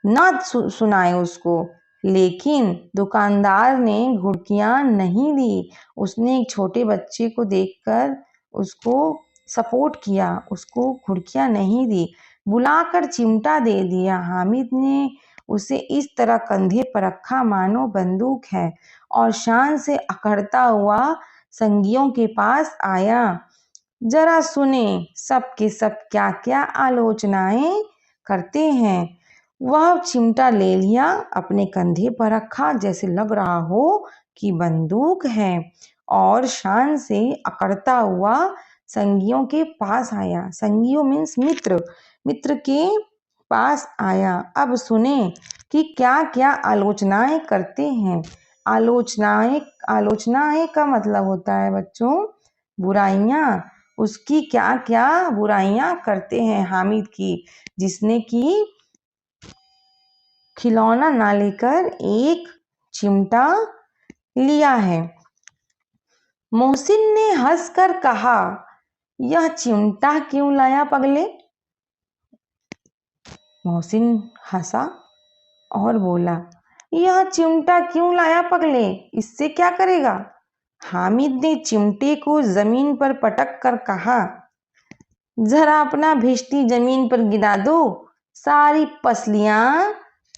ना सुनाए उसको, लेकिन दुकानदार ने घुड़कियां नहीं दी। उसने एक छोटे बच्चे को देखकर उसको सपोर्ट किया, उसको घुड़कियां नहीं दी, बुलाकर चिमटा दे दिया। हामिद ने उसे इस तरह कंधे पर रखा मानो बंदूक है और शान से अकड़ता हुआ संगियों के पास आया। जरा सुने सब के सब क्या क्या आलोचनाएं करते हैं। वह चिमटा ले लिया, अपने कंधे पर रखा जैसे लग रहा हो कि बंदूक है, और शान से अकड़ता हुआ संगियों के पास आया। संगियों मीन्स मित्र, मित्र के पास आया। अब सुने कि क्या क्या आलोचनाएं करते हैं। आलोचनाएं, आलोचनाएं का मतलब होता है बच्चों बुराइयां। उसकी क्या क्या बुराइयां करते हैं हामिद की, जिसने की खिलौना ना लेकर एक चिमटा लिया है। मोहसिन ने हंसकर कहा, यह चिमटा क्यों लाया पगले? मोहसिन हंसा और बोला, यह चिमटा क्यों लाया पगले, इससे क्या करेगा? हामिद ने चिमटे को जमीन पर पटक कर कहा, जरा अपना भिष्टी जमीन पर गिरा दो, सारी पसलियां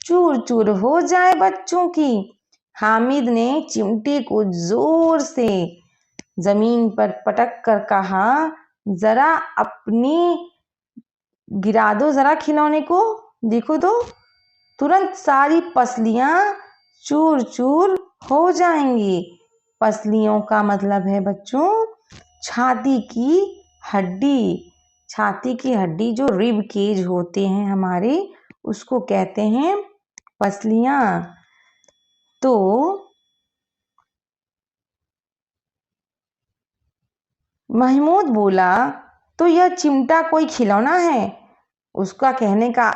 चूर चूर हो जाए बच्चों की। हामिद ने चिमटे को जोर से जमीन पर पटक कर कहा, जरा अपनी गिरा दो, जरा खिलौने को देखो तो, तुरंत सारी पसलियां चूर चूर हो जाएंगी। पसलियों का मतलब है बच्चों छाती की हड्डी। छाती की हड्डी जो रिब केज होते हैं हमारे, उसको कहते हैं पसलियां। तो महमूद बोला, तो यह चिमटा कोई खिलौना है? उसका कहने का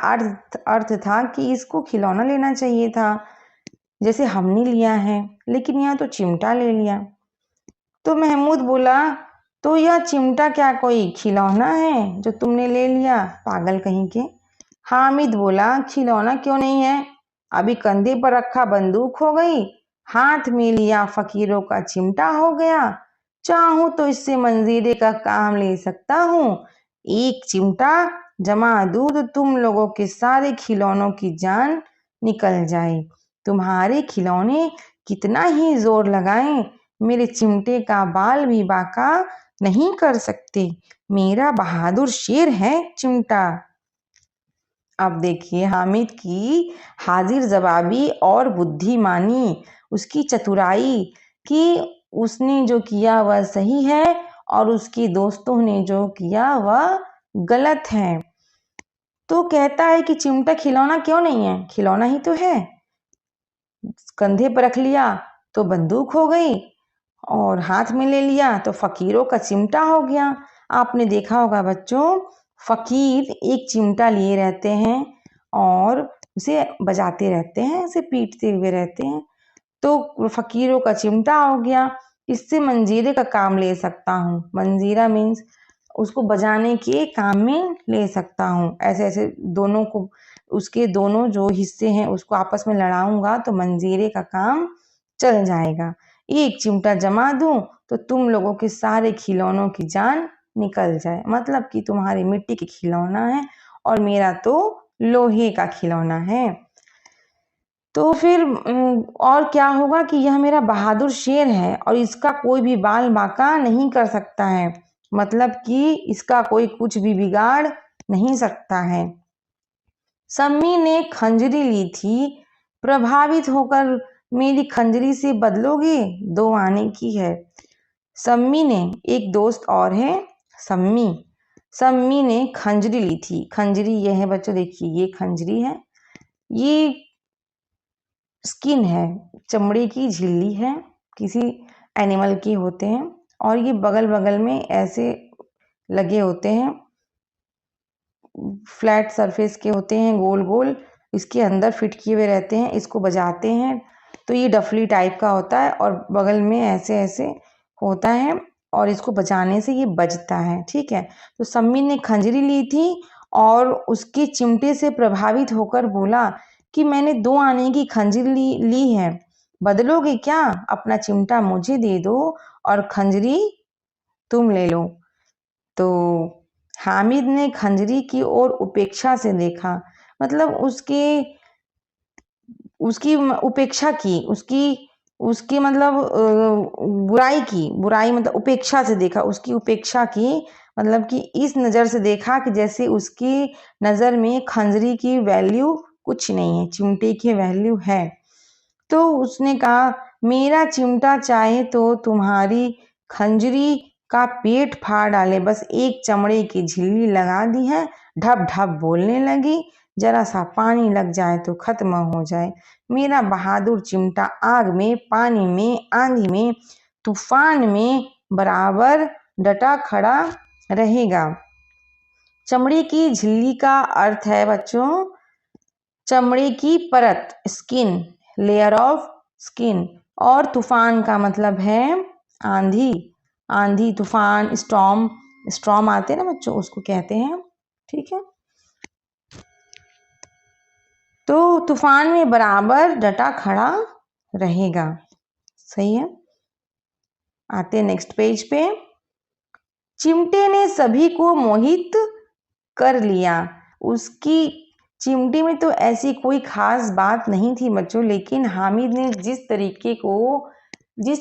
अर्थ था कि इसको खिलौना लेना चाहिए था, जैसे हमने लिया है, लेकिन यह तो चिमटा ले लिया। तो महमूद बोला, तो यह चिमटा क्या कोई खिलौना है जो तुमने ले लिया, पागल कहीं के। हामिद बोला, खिलौना क्यों नहीं है, अभी कंधे पर रखा बंदूक हो गई, हाथ में लिया फकीरों का चिमटा हो गया। चाहूं तो इससे मंजीरे का काम ले सकता हूँ। एक चिमटा जमा दूं तो तुम लोगों के सारे खिलौनों की जान निकल जाए। तुम्हारे खिलौने कितना ही जोर लगाएं, मेरे चिमटे का बाल भी बांका नहीं कर सकते। मेरा बहादुर शेर है चिमटा। अब देखिए हामिद की हाजिर जवाबी और बुद्धिमानी, उसकी चतुराई कि उसने जो किया वह सही है और उसके दोस्तों ने जो किया वह गलत है। तो कहता है कि चिमटा खिलौना क्यों नहीं है, खिलौना ही तो है। कंधे पर रख लिया तो बंदूक हो गई और हाथ में ले लिया तो फकीरों का चिमटा हो गया। आपने देखा होगा बच्चों, फकीर एक चिमटा लिए रहते हैं और उसे बजाते रहते हैं, उसे पीटते हुए रहते हैं। तो फकीरों का चिमटा हो गया। इससे मंजीरे का काम ले सकता हूँ, मंजीरा मीन्स उसको बजाने के काम में ले सकता हूँ। ऐसे ऐसे दोनों को, उसके दोनों जो हिस्से हैं उसको आपस में लड़ाऊंगा तो मंजीरे का काम चल जाएगा। एक चिमटा जमा दूं तो तुम लोगों के सारे खिलौनों की जान निकल जाए, मतलब कि तुम्हारी मिट्टी के खिलौना है और मेरा तो लोहे का खिलौना है। तो फिर और क्या होगा कि यह मेरा बहादुर शेर है और इसका कोई भी बाल बांका नहीं कर सकता है, मतलब कि इसका कोई कुछ भी बिगाड़ नहीं सकता है। सम्मी ने खंजरी ली थी, प्रभावित होकर मेरी खंजरी से बदलोगे, 2 आने की है। सम्मी ने, एक दोस्त और है सम्मी, सम्मी ने खंजरी ली थी। खंजरी ये है बच्चों, देखिए ये खंजरी है, ये स्किन है, चमड़े की झिल्ली है, किसी एनिमल की होते हैं और ये बगल बगल में ऐसे लगे होते हैं, फ्लैट सरफेस के होते हैं, गोल गोल इसके अंदर फिट किए हुए रहते हैं। इसको बजाते हैं तो ये डफली टाइप का होता है और बगल में ऐसे ऐसे होता है और इसको बजाने से ये बजता है, ठीक है। तो सम्मी ने खंजरी ली थी और उसके चिमटे से प्रभावित होकर बोला कि मैंने 2 आने की खंजरी ली है, बदलोगे क्या, अपना चिमटा मुझे दे दो और खंजरी तुम ले लो। तो हामिद ने खंजरी की ओर उपेक्षा से देखा, मतलब उसकी उपेक्षा की, उसकी मतलब बुराई की, बुराई मतलब उपेक्षा से देखा, उसकी उपेक्षा की, मतलब कि इस नज़र से देखा कि जैसे उसकी नज़र में खंजरी की वैल्यू कुछ नहीं है, चिमटे की वैल्यू है। तो उसने कहा, मेरा चिमटा चाहे तो तुम्हारी खंजरी का पेट फाड़ डाले, बस एक चमड़े की झिल्ली लगा दी है, ढप ढप बोलने लगी, जरा सा पानी लग जाए तो खत्म हो जाए। मेरा बहादुर चिमटा आग में, पानी में, आंधी में, तूफान में बराबर डटा खड़ा रहेगा। चमड़े की झिल्ली का अर्थ है बच्चों चमड़े की परत, स्किन, लेयर ऑफ स्किन, और तूफान का मतलब है आंधी, आंधी तूफान, स्टॉर्म, स्टॉर्म आते हैं ना बच्चों, उसको कहते हैं, ठीक है। तो तूफान में बराबर डटा खड़ा रहेगा, सही है। आते हैं नेक्स्ट पेज पे। चिमटे ने सभी को मोहित कर लिया। उसकी चिमटे में तो ऐसी कोई खास बात नहीं थी बच्चों, लेकिन हामिद ने जिस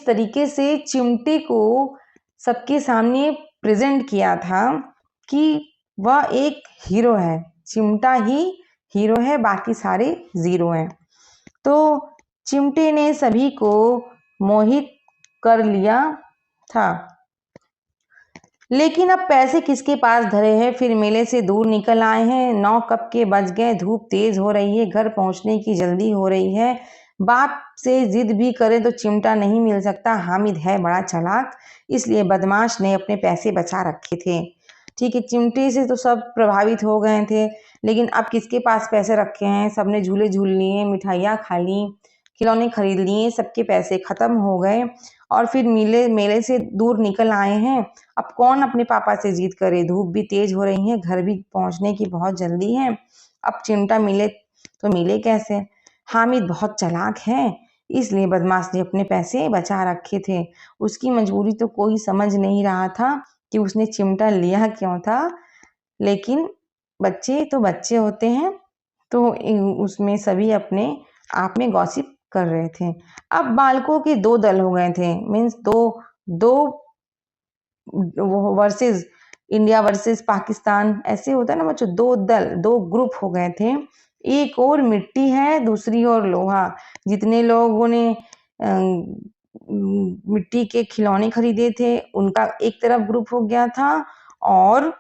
तरीके से चिमटे को सबके सामने प्रेजेंट किया था कि वह एक हीरो है, चिमटा ही हीरो है, बाकी सारे जीरो हैं। तो चिमटे ने सभी को मोहित कर लिया था। लेकिन अब पैसे किसके पास धरे हैं, फिर मेले से दूर निकल आए हैं, 9 कब के बज गए, धूप तेज हो रही है, घर पहुंचने की जल्दी हो रही है, बाप से जिद भी करे तो चिमटा नहीं मिल सकता। हामिद है बड़ा चालाक, इसलिए बदमाश ने अपने पैसे बचा रखे थे। ठीक है, चिमटे से तो सब प्रभावित हो गए थे, लेकिन अब किसके पास पैसे रखे हैं? सबने झूले झूल लिए, मिठाइयाँ खा ली, खिलौने खरीद लिए, सबके पैसे खत्म हो गए और फिर मेले से दूर निकल आए हैं। अब कौन अपने पापा से जिद करे? धूप भी तेज हो रही है, घर भी पहुंचने की बहुत जल्दी है। अब चिमटा मिले तो मिले कैसे? हामिद बहुत चालाक है, इसलिए बदमाश ने अपने पैसे बचा रखे थे। उसकी मजबूरी तो कोई समझ नहीं रहा था कि उसने चिमटा लिया क्यों था, लेकिन बच्चे तो बच्चे होते हैं, तो उसमें सभी अपने आप में गॉसिप कर रहे थे। अब बालकों के दो दल हो गए थे, मीन्स दो दो वर्सेस इंडिया वर्सेस पाकिस्तान, ऐसे होता है ना बच्चों, दो दल, दो ग्रुप हो गए थे। एक और मिट्टी है, दूसरी ओर लोहा। जितने लोगों ने मिट्टी के खिलौने खरीदे थे उनका एक तरफ ग्रुप हो गया था और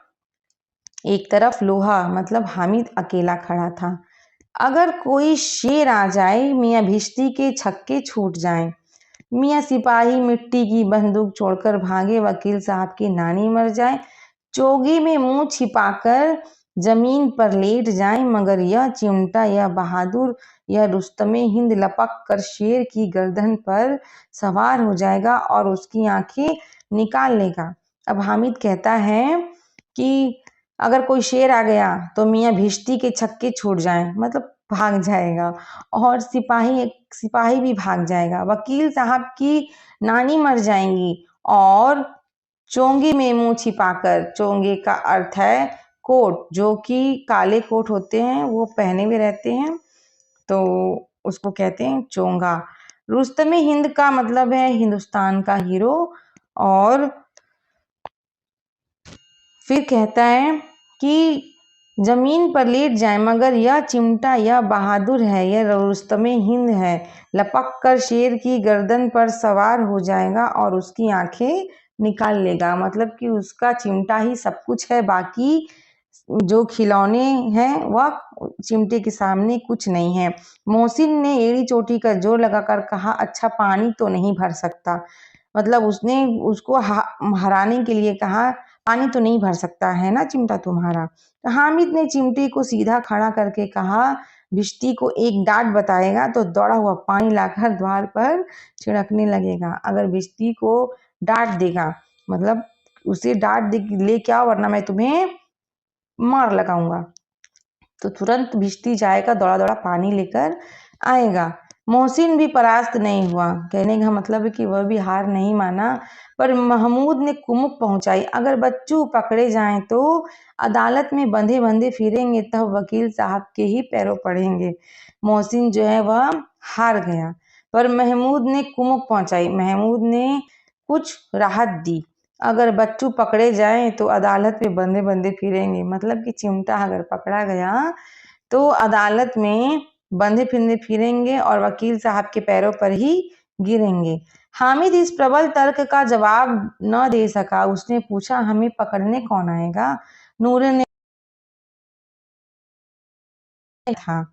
एक तरफ लोहा, मतलब हामिद अकेला खड़ा था। अगर कोई शेर आ जाए, मियाँ भिश्ती के छक्के छूट जाएं। मियाँ सिपाही मिट्टी की बंदूक छोड़कर भागे, वकील साहब की नानी मर जाए, चोगी में मुंह छिपाकर जमीन पर लेट जाए, मगर यह चिमटा, यह बहादुर, यह रुस्तमे हिंद लपक कर शेर की गर्दन पर सवार हो जाएगा और उसकी आंखें निकाल लेगा। अब हामिद कहता है कि अगर कोई शेर आ गया तो मियाँ भिश्ती के छक्के छूट जाएं, मतलब भाग जाएगा, और सिपाही भी भाग जाएगा, वकील साहब की नानी मर जाएंगी और चोंगे में मुंह छिपाकर, चोंगे का अर्थ है कोट, जो कि काले कोट होते हैं वो पहने हुए रहते हैं, तो उसको कहते हैं चोंगा। रुस्तमे हिंद का मतलब है हिंदुस्तान का हीरो। और फिर कहता है कि जमीन पर लेट जाए, मगर यह चिमटा, यह बहादुर है, यह रुस्तमे हिंद है, लपक कर शेर की गर्दन पर सवार हो जाएगा और उसकी आंखें निकाल लेगा। मतलब कि उसका चिमटा ही सब कुछ है, बाकी जो खिलौने हैं वह चिमटे के सामने कुछ नहीं है। मोहसिन ने एड़ी चोटी का जोर लगाकर कहा, अच्छा पानी तो नहीं भर सकता, मतलब उसने उसको हराने के लिए कहा, पानी तो नहीं भर सकता है ना चिमटा तुम्हारा। तो हामिद ने चिमटे को सीधा खड़ा करके कहा, भिश्ती को एक डांट बताएगा तो दौड़ा हुआ पानी लाकर द्वार पर छिड़कने लगेगा। अगर भिश्ती को डांट देगा, मतलब उसे डांट ले क्या, वरना मैं तुम्हें मार लगाऊंगा, तो तुरंत भिश्ती जाएगा, दौड़ा दौड़ा पानी लेकर आएगा। मोहसिन भी परास्त नहीं हुआ, कहने का मतलब है कि वह भी हार नहीं माना। पर महमूद ने कुमुक पहुंचाई, अगर बच्चू पकड़े जाएं तो अदालत में बंधे बंधे फिरेंगे, तब वकील साहब के ही पैरों पड़ेंगे। मोहसिन जो है वह हार गया, पर महमूद ने कुमुक पहुंचाई, महमूद ने कुछ राहत दी। अगर बच्चू पकड़े जाएं तो अदालत में बंधे बंधे फिरेंगे, मतलब कि चिमटा अगर पकड़ा गया तो अदालत में बंधे फिरेंगे और वकील साहब के पैरों पर ही गिरेंगे। हामिद इस प्रबल तर्क का जवाब न दे सका। उसने पूछा, हमें पकड़ने कौन आएगा? नूरे ने था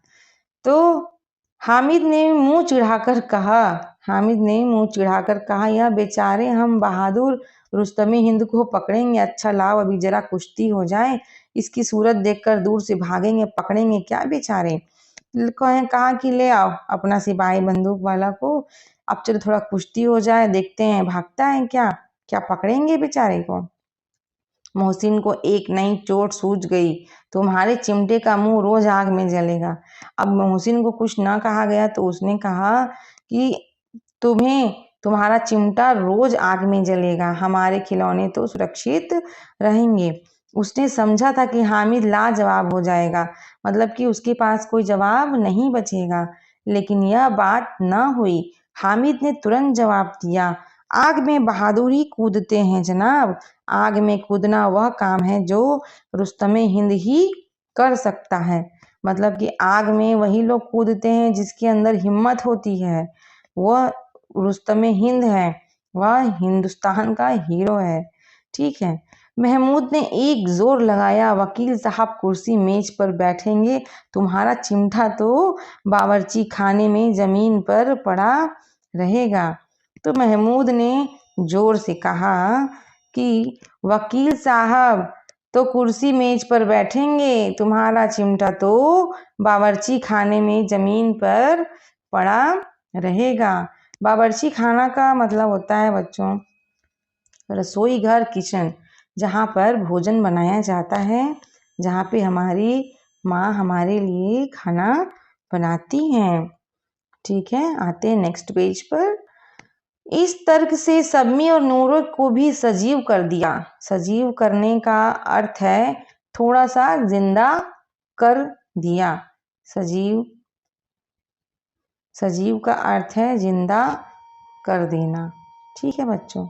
तो हामिद ने मुंह चिढ़ाकर कहा, यह बेचारे हम बहादुर रुस्तमे हिंद को पकड़ेंगे। अच्छा लाओ अभी जरा कुश्ती हो जाए, इसकी सूरत देखकर दूर से भागेंगे, पकड़ेंगे क्या बेचारे। कहा कि ले आओ अपना सिपाही बंदूक वाला को, अब चलो थोड़ा कुश्ती हो जाए, देखते हैं भागता है क्या, क्या पकड़ेंगे बेचारे को। मोहसिन को एक नई चोट सूझ गई, तुम्हारे चिमटे का मुंह रोज आग में जलेगा। अब मोहसिन को कुछ ना कहा गया तो उसने कहा कि तुम्हारा चिमटा रोज आग में जलेगा, हमारे खिलौने तो सुरक्षित रहेंगे। उसने समझा था कि हामिद लाजवाब हो जाएगा, मतलब कि उसके पास कोई जवाब नहीं बचेगा, लेकिन यह बात न हुई। हामिद ने तुरंत जवाब दिया, आग में बहादुरी कूदते हैं जनाब, आग में कूदना वह काम है जो रुस्तमे हिंद ही कर सकता है। मतलब कि आग में वही लोग कूदते हैं जिसके अंदर हिम्मत होती है, वह रुस्तमे हिंद है, वह हिंदुस्तान का हीरो है। ठीक है, महमूद ने एक जोर लगाया, वकील साहब कुर्सी मेज पर बैठेंगे, तुम्हारा चिमटा तो बावर्ची खाने में जमीन पर पड़ा रहेगा। तो महमूद ने जोर से कहा कि वकील साहब तो कुर्सी मेज पर बैठेंगे, तुम्हारा चिमटा तो बावर्ची खाने में जमीन पर पड़ा रहेगा। बावर्ची खाना का मतलब होता है बच्चों रसोई घर, किचन, जहाँ पर भोजन बनाया जाता है, जहाँ पे हमारी माँ हमारे लिए खाना बनाती हैं। ठीक है, आते हैं नेक्स्ट पेज पर। इस तर्क से सम्मी और नूरे को भी सजीव कर दिया। सजीव करने का अर्थ है थोड़ा सा जिंदा कर दिया। सजीव का अर्थ है जिंदा कर देना। ठीक है बच्चों,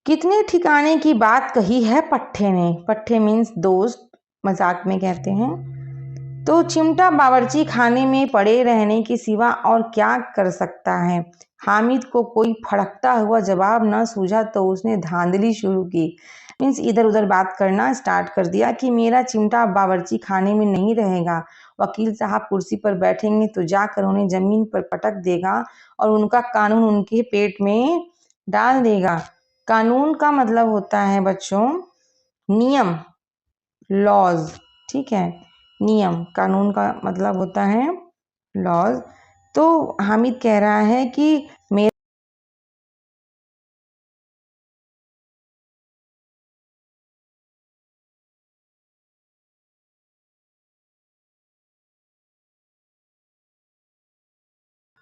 कितने ठिकाने की बात कही है पट्टे ने। पट्टे मीन्स दोस्त, मजाक में कहते हैं। तो चिमटा बावर्ची खाने में पड़े रहने के सिवा और क्या कर सकता है। हामिद को कोई फड़कता हुआ जवाब न सूझा तो उसने धांधली शुरू की। मीन्स इधर उधर बात करना स्टार्ट कर दिया कि मेरा चिमटा बावर्ची खाने में नहीं रहेगा, वकील साहब कुर्सी पर बैठेंगे तो जाकर उन्हें जमीन पर पटक देगा और उनका कानून उनके पेट में डाल देगा। कानून का मतलब होता है बच्चों नियम, लॉज। ठीक है, नियम, कानून का मतलब होता है लॉज। तो हामिद कह रहा है कि मेरे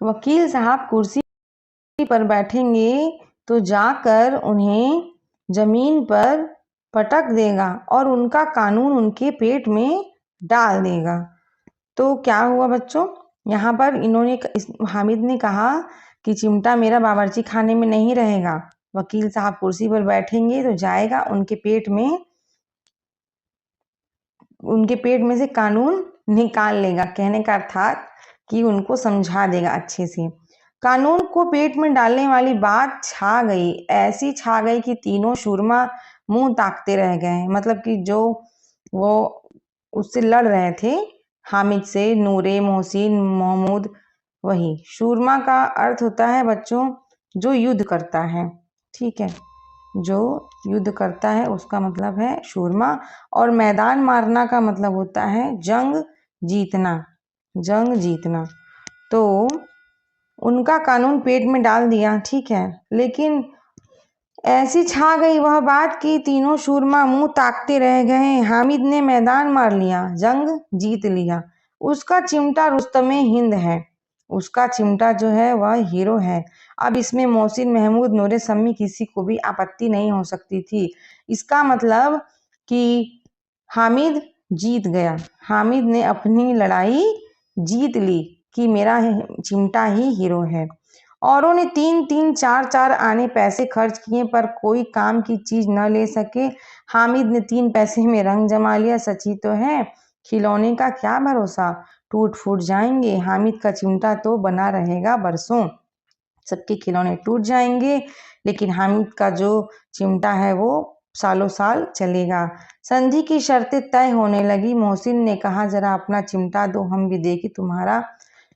वकील साहब कुर्सी पर बैठेंगे तो जाकर उन्हें जमीन पर पटक देगा और उनका कानून उनके पेट में डाल देगा। तो क्या हुआ बच्चों, यहाँ पर हामिद ने कहा कि चिमटा मेरा बावर्ची खाने में नहीं रहेगा, वकील साहब कुर्सी पर बैठेंगे तो जाएगा उनके पेट में से कानून निकाल लेगा। कहने का अर्थात कि उनको समझा देगा अच्छे से। कानून को पेट में डालने वाली बात छा गई, ऐसी छा गई कि तीनों शूरमा मुंह ताकते रह गए। मतलब कि जो वो उससे लड़ रहे थे हामिद से, नूरे, मोहसिन, महमूद, वही शूरमा का अर्थ होता है बच्चों जो युद्ध करता है। ठीक है, जो युद्ध करता है उसका मतलब है शूरमा। और मैदान मारना का मतलब होता है जंग जीतना, जंग जीतना। तो उनका कानून पेट में डाल दिया। ठीक है, लेकिन ऐसी छा गई वह बात कि तीनों शूरमा मुंह ताकते रह गए। हामिद ने मैदान मार लिया, जंग जीत लिया। उसका चिमटा रुस्तमे हिंद है, उसका चिमटा जो है वह हीरो है। अब इसमें मोहसिन, महमूद, नूरे, सम्मी किसी को भी आपत्ति नहीं हो सकती थी। इसका मतलब कि हामिद जीत गया, हामिद ने अपनी लड़ाई जीत ली कि मेरा चिमटा ही हीरो है। औरों ने 3-3, 4-4 आने पैसे खर्च किए पर कोई काम की चीज न ले सके। हामिद ने 3 पैसे में रंग जमा लिया। सच ही तो है, खिलौने का क्या भरोसा, टूट फूट जाएंगे। हामिद का चिमटा तो बना रहेगा बरसों, सबके खिलौने टूट जाएंगे, लेकिन हामिद का जो चिमटा है वो सालों साल चलेगा। संधि की शर्तें तय होने लगी। मोहसिन ने कहा जरा अपना चिमटा दो, हम भी देखें तुम्हारा।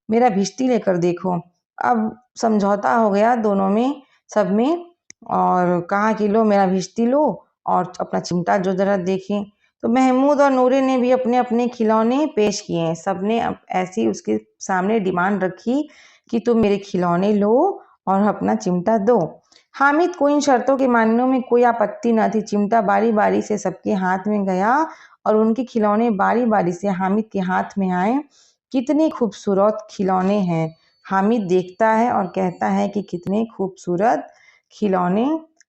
मेरा भिश्ती लेकर देखो। अब समझौता हो गया दोनों में, सब में, और कहा कि लो मेरा भिश्ती लो और अपना चिमटा जो जरा देखें। तो महमूद और नूरे ने भी अपने अपने खिलौने पेश किए। सबने ऐसी उसके सामने डिमांड रखी कि तुम मेरे खिलौने लो और अपना चिमटा दो। हामिद को इन शर्तों के मानने में कोई आपत्ति न थी। चिमटा बारी बारी से सबके हाथ में गया और उनके खिलौने बारी बारी से हामिद के हाथ में आए। कितने खूबसूरत खिलौने हैं। हामिद देखता है और कहता है कि कितने खूबसूरत खिलौने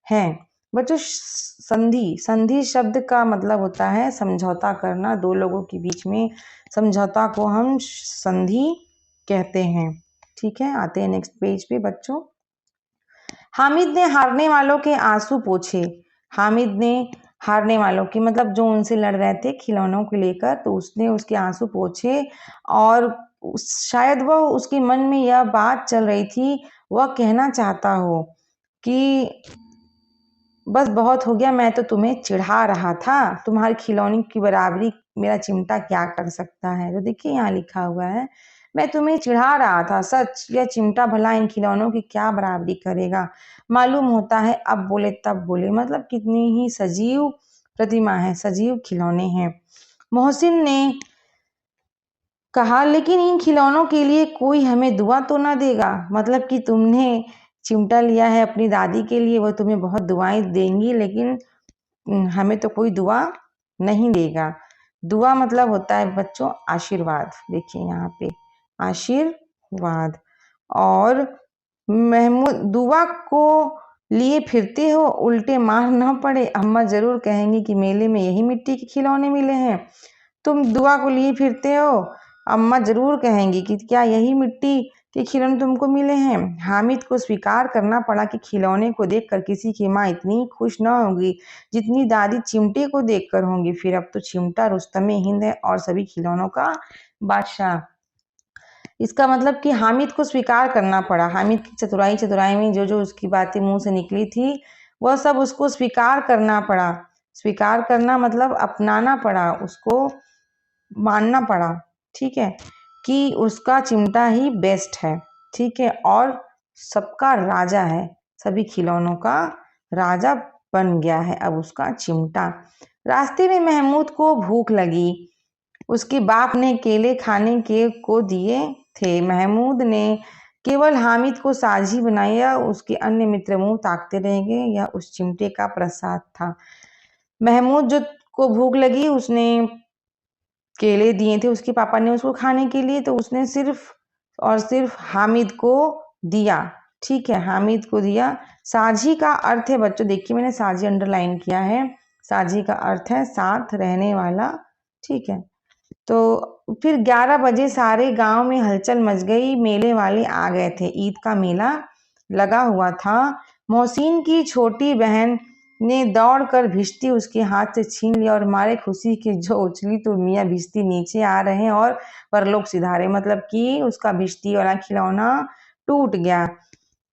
हैं। बच्चों संधि शब्द का मतलब होता है समझौता करना, दो लोगों के बीच में समझौता को हम संधि कहते हैं। ठीक है, आते हैं नेक्स्ट पेज पे बच्चों। हामिद ने हारने वालों के आंसू पोंछे। हामिद ने हारने वालों की मतलब जो उनसे लड़ रहे थे खिलौनों को लेकर, तो उसने उसके आंसू पोंछे और शायद वह उसके मन में यह बात चल रही थी, वह कहना चाहता हो कि बस बहुत हो गया, मैं तो तुम्हें चिढ़ा रहा था, तुम्हारे खिलौने की बराबरी मेरा चिमटा क्या कर सकता है। तो देखिए यहाँ लिखा हुआ है, मैं तुम्हें चिढ़ा रहा था, सच यह चिमटा भला इन खिलौनों की क्या बराबरी करेगा। मालूम होता है अब बोले तब बोले, मतलब कितनी ही सजीव प्रतिमा है, सजीव खिलौने हैं। मोहसिन ने कहा, लेकिन इन खिलौनों के लिए कोई हमें दुआ तो ना देगा। मतलब कि तुमने चिमटा लिया है अपनी दादी के लिए, वो तुम्हें बहुत दुआएं देंगी, लेकिन हमें तो कोई दुआ नहीं देगा। दुआ मतलब होता है बच्चों आशीर्वाद। देखिए यहाँ पे आशीर्वाद। और महमूद, दुआ को लिए फिरते हो, उल्टे मार ना पड़े, अम्मा जरूर कहेंगी कि मेले में यही मिट्टी के खिलौने मिले हैं। तुम दुआ को लिए फिरते हो, अम्मा जरूर कहेंगी कि क्या यही मिट्टी के खिलौने तुमको मिले हैं। हामिद को स्वीकार करना पड़ा कि खिलौने को देखकर किसी की माँ इतनी खुश न होगी जितनी दादी चिमटे को देखकर होंगी। फिर अब तो चिमटा रुस्तमे हिंद है और सभी खिलौनों का बादशाह। इसका मतलब कि हामिद को स्वीकार करना पड़ा। हामिद की चतुराई चतुराई में जो जो उसकी बातें मुंह से निकली थी वह सब उसको स्वीकार करना पड़ा। स्वीकार करना मतलब अपनाना पड़ा, उसको मानना पड़ा, ठीक है, कि उसका चिमटा ही बेस्ट है, ठीक है, और सबका राजा है, सभी खिलौनों का राजा बन गया है अब उसका चिमटा। रास्ते में महमूद को भूख लगी, उसके बाप ने केले खाने के को दिए थे। महमूद ने केवल हामिद को साझी बनाया, उसके अन्य मित्र मुंह ताकते रह गए। यह उस चिमटे का प्रसाद था। महमूद जो को भूख लगी, उसने केले दिए थे उसके पापा ने उसको खाने के लिए, तो उसने सिर्फ और सिर्फ हामिद को दिया, ठीक है, हामिद को दिया। साझी का अर्थ है बच्चों, देखिए मैंने साझी अंडरलाइन किया है, साझी का अर्थ है साथ रहने वाला, ठीक है। तो फिर 11 बजे सारे गांव में हलचल मच गई, मेले वाले आ गए थे, ईद का मेला लगा हुआ था। मोहसिन की छोटी बहन ने दौड़कर भिश्ती उसके हाथ से छीन लिया और मारे खुशी के जो उछली तो मियाँ भिश्ती नीचे आ रहे हैं और परलोक सिधारे, मतलब कि उसका भिश्ती वाला खिलौना टूट गया।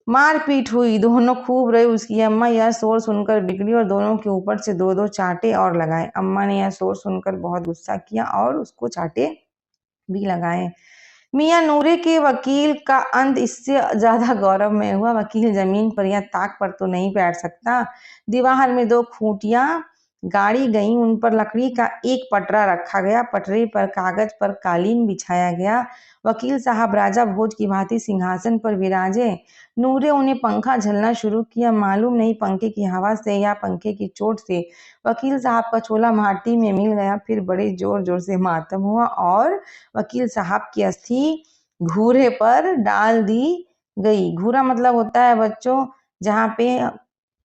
मारपीट हुई, दोनों खूब रहे। उसकी अम्मा यह शोर सुनकर बिगड़ी और दोनों के ऊपर से दो दो चांटे और लगाए। अम्मा ने यह शोर सुनकर बहुत गुस्सा किया और उसको चांटे भी लगाए। मियाँ नूरे के वकील का अंत इससे ज्यादा गौरवमय हुआ। वकील जमीन पर या ताक पर तो नहीं बैठ सकता। दीवार में 2 खूंटियां गाड़ी गई, उन पर लकड़ी का एक पटरा रखा गया, पटरे पर कागज पर कालीन बिछाया गया। वकील साहब राजा भोज की भांति सिंहासन पर विराजे। नूरे उन्हें पंखा झलना शुरू किया। मालूम नहीं पंखे की हवा से या पंखे की चोट से वकील साहब का चोला माटी में मिल गया। फिर बड़े जोर जोर से मातम हुआ और वकील साहब की अस्थि घूरे पर डाल दी गई। घूरा मतलब होता है बच्चों जहाँ पे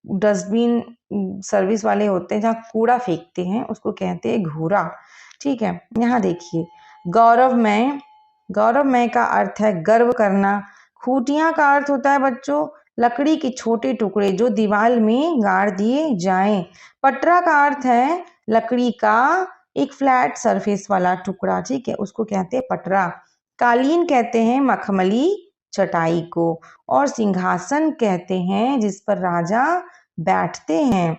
डस्टबिन सर्विस वाले होते हैं, जहाँ कूड़ा फेंकते हैं, उसको कहते हैं घूरा, ठीक है। यहाँ देखिए गौरवमय, गौरवमय का अर्थ है गर्व करना। खूंटियां का अर्थ होता है बच्चों लकड़ी के छोटे टुकड़े जो दीवार में गाड़ दिए जाएं। पटरा का अर्थ है लकड़ी का एक फ्लैट सरफेस वाला टुकड़ा, ठीक है, उसको कहते हैं पटरा। कालीन कहते हैं मखमली चटाई को, और सिंहासन कहते हैं जिस पर राजा बैठते हैं।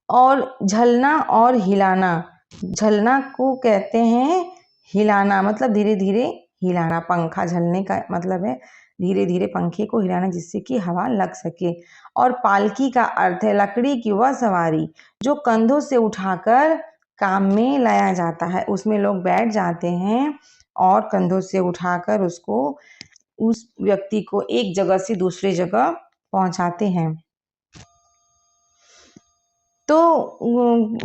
और झलना और हिलाना, झलना को कहते हैं हिलाना, मतलब धीरे धीरे हिलाना। पंखा झलने का मतलब है धीरे धीरे पंखे को हिलाना जिससे कि हवा लग सके। और पालकी का अर्थ है लकड़ी की वह सवारी जो कंधों से उठाकर काम में लाया जाता है। उसमें लोग बैठ जाते हैं और कंधों से उठाकर उसको, उस व्यक्ति को एक जगह से दूसरे जगह पहुंचाते हैं। तो